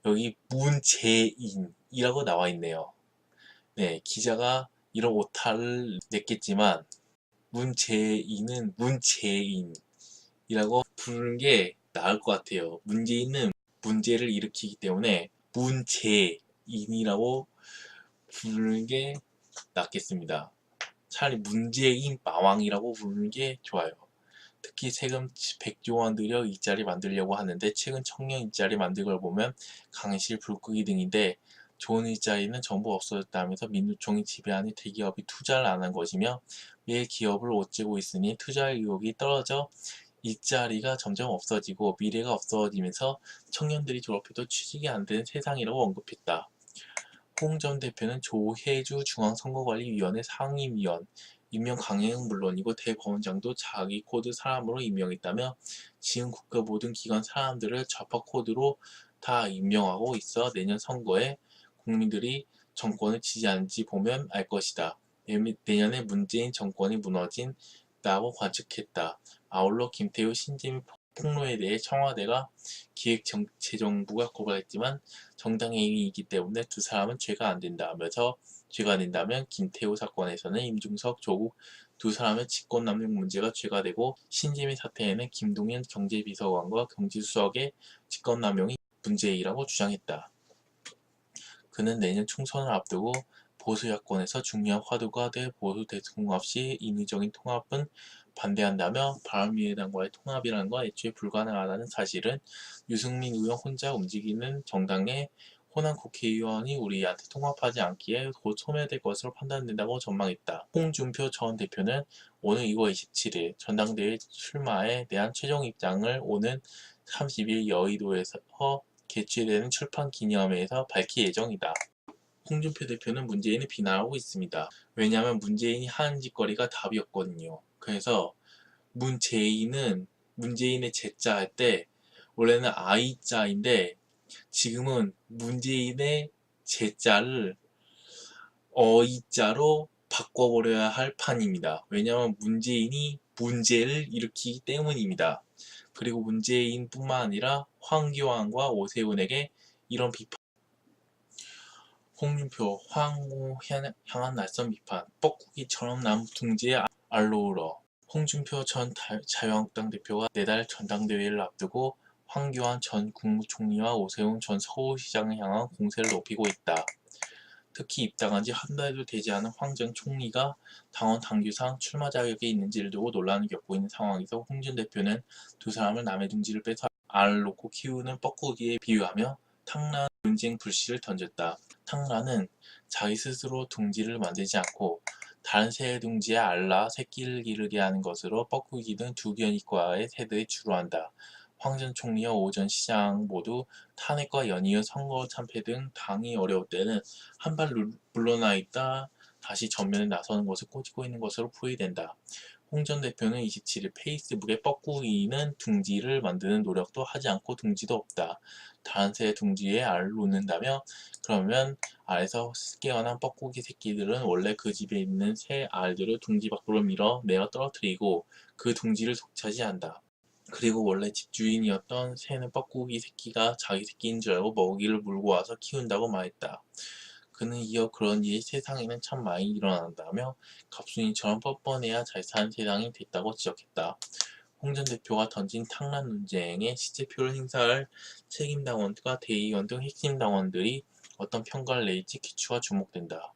여기 문재인이라고 나와 있네요. 기자가 이런 오타를 냈겠지만 문재인은 문재인이라고 부르는 게 나을 것 같아요. 문재인은 문제를 일으키기 때문에 문재인이라고 부르는 게 낫겠습니다. 차라리 문재인 마왕이라고 부르는 게 좋아요. 특히 세금 100조 원 들여 일자리 만들려고 하는데 최근 청년 일자리 만든 걸 보면 강실, 불고기 등인데 좋은 일자리는 전부 없어졌다면서 민주총이 지배하는 대기업이 투자를 안 한 것이며 매일 기업을 옷재고 있으니 투자 의욕이 떨어져 일자리가 점점 없어지고 미래가 없어지면서 청년들이 졸업해도 취직이 안 되는 세상이라고 언급했다. 홍 전 대표는 조혜주 중앙선거관리위원회 상임위원 임명 강행은 물론이고 대법원장도 자기 코드 사람으로 임명했다며 지금 국가 모든 기관 사람들을 좌파 코드로 다 임명하고 있어 내년 선거에 국민들이 정권을 지지하는지 보면 알 것이다. 내년에 문재인 정권이 무너진다고 관측했다. 아울러 김태우 신재민 폭로에 대해 청와대가 기획재정부가 고발했지만 정당의 이익이기 때문에 두 사람은 죄가 안 된다면서 죄가 된다면 김태우 사건에서는 임종석, 조국 두 사람의 직권남용 문제가 죄가 되고 신재민 사태에는 김동연 경제비서관과 경제수석의 직권남용이 문제이라고 주장했다. 그는 내년 총선을 앞두고 보수 야권에서 중요한 화두가 될 보수 대통합 시 인위적인 통합은 반대한다며 바른미래당과의 통합이라는 건 애초에 불가능하다는 사실은 유승민 의원 혼자 움직이는 정당의 호남 국회의원이 우리한테 통합하지 않기에 곧 소멸될 것으로 판단된다고 전망했다. 홍준표 전 대표는 오늘 2월 27일 전당대회 출마에 대한 최종 입장을 오는 30일 여의도에서 개최되는 출판 기념회에서 밝힐 예정이다. 홍준표 대표는 문재인을 비난하고 있습니다. 왜냐하면 문재인이 하는 짓거리가 답이었거든요. 그래서 문재인의 제자 할 때 원래는 아이자인데 지금은 문재인의 제자를 어이자로 바꿔버려야 할 판입니다. 왜냐하면 문재인이 문제를 일으키기 때문입니다. 그리고 문재인뿐만 아니라 황교안과 오세훈에게 이런 비판, 홍준표, 황후 향한 낯선 비판, 뻐꾸기처럼 남둥지에 알로울어. 홍준표 전 자유한국당 대표가 내달 전당대회를 앞두고 황교안 전 국무총리와 오세훈 전 서울시장을 향한 공세를 높이고 있다. 특히 입당한 지 한 달도 되지 않은 황 전 총리가 당원 당규상 출마 자격이 있는지를 두고 논란을 겪고 있는 상황에서 홍 전 대표는 두 사람을 남의 둥지를 빼서 알을 놓고 키우는 뻐꾸기에 비유하며 탕란 논쟁 불씨를 던졌다. 탕란은 자기 스스로 둥지를 만들지 않고 다른 새의 둥지에 알라 새끼를 기르게 하는 것으로 뻐꾸기는 두 견이과의 새들이 주로 한다. 황 전 총리와 오 전 시장 모두 탄핵과 연이은 선거 참패 등 당이 어려울 때는 한 발 물러나 있다 다시 전면에 나서는 것을 꼬지고 있는 것으로 풀이된다. 홍 전 대표는 27일 페이스북에 뻐꾸기는 둥지를 만드는 노력도 하지 않고 둥지도 없다. 다른 새 둥지에 알을 놓는다며 그러면 알에서 깨어난 뻐꾸기 새끼들은 원래 그 집에 있는 새 알들을 둥지 밖으로 내어 떨어뜨리고 그 둥지를 독차지한다. 그리고 원래 집주인이었던 새는 뻐꾸기 새끼가 자기 새끼인 줄 알고 먹이를 물고 와서 키운다고 말했다. 그는 이어 그런 일이 세상에는 참 많이 일어난다며 갑순이처럼 뻔뻔해야 잘 사는 세상이 됐다고 지적했다. 홍 전 대표가 던진 탕란 논쟁에 시제표를 행사할 책임당원과 대의원 등 핵심 당원들이 어떤 평가를 내릴지 기추가 주목된다.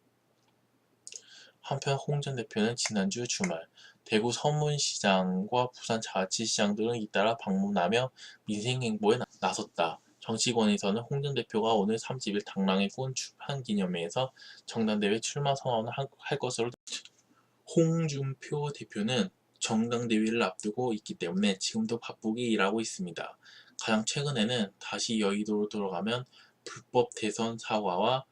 한편 홍 전 대표는 지난주 주말 대구 서문시장과 부산 자치시장 등을 잇따라 방문하며 민생행보에 나섰다. 정치권에서는 홍 전 대표가 오늘 30일 당랑의 꾼 출판기념회에서 정당대회 출마 선언을 할 것으로. 홍준표 대표는 정당대회를 앞두고 있기 때문에 지금도 바쁘게 일하고 있습니다. 가장 최근에는 다시 여의도로 돌아가면 불법 대선 사과와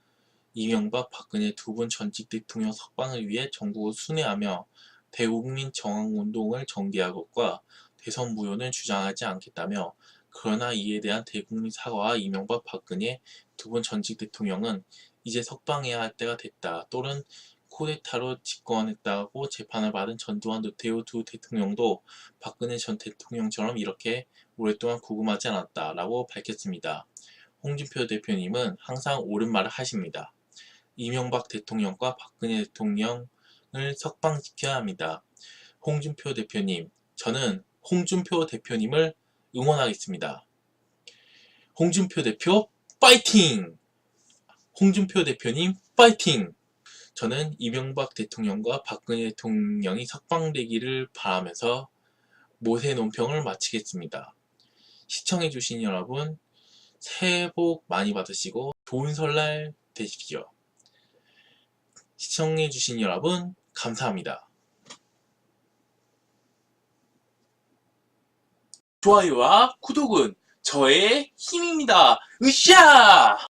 이명박, 박근혜 두 분 전직 대통령 석방을 위해 전국을 순회하며 대국민 저항운동을 전개할 것과 대선 무효는 주장하지 않겠다며 그러나 이에 대한 대국민 사과와 이명박, 박근혜 두 분 전직 대통령은 이제 석방해야 할 때가 됐다. 또는 쿠데타로 집권했다고 재판을 받은 전두환, 노태우 두 대통령도 박근혜 전 대통령처럼 이렇게 오랫동안 구금하지 않았다. 라고 밝혔습니다. 홍준표 대표님은 항상 옳은 말을 하십니다. 이명박 대통령과 박근혜 대통령을 석방시켜야 합니다. 홍준표 대표님, 저는 홍준표 대표님을 응원하겠습니다. 홍준표 대표 파이팅! 홍준표 대표님 파이팅! 저는 이명박 대통령과 박근혜 대통령이 석방되기를 바라면서 모세 논평을 마치겠습니다. 시청해주신 여러분, 새해 복 많이 받으시고 좋은 설날 되십시오. 시청해주신 여러분 감사합니다. 좋아요와 구독은 저의 힘입니다. 으쌰!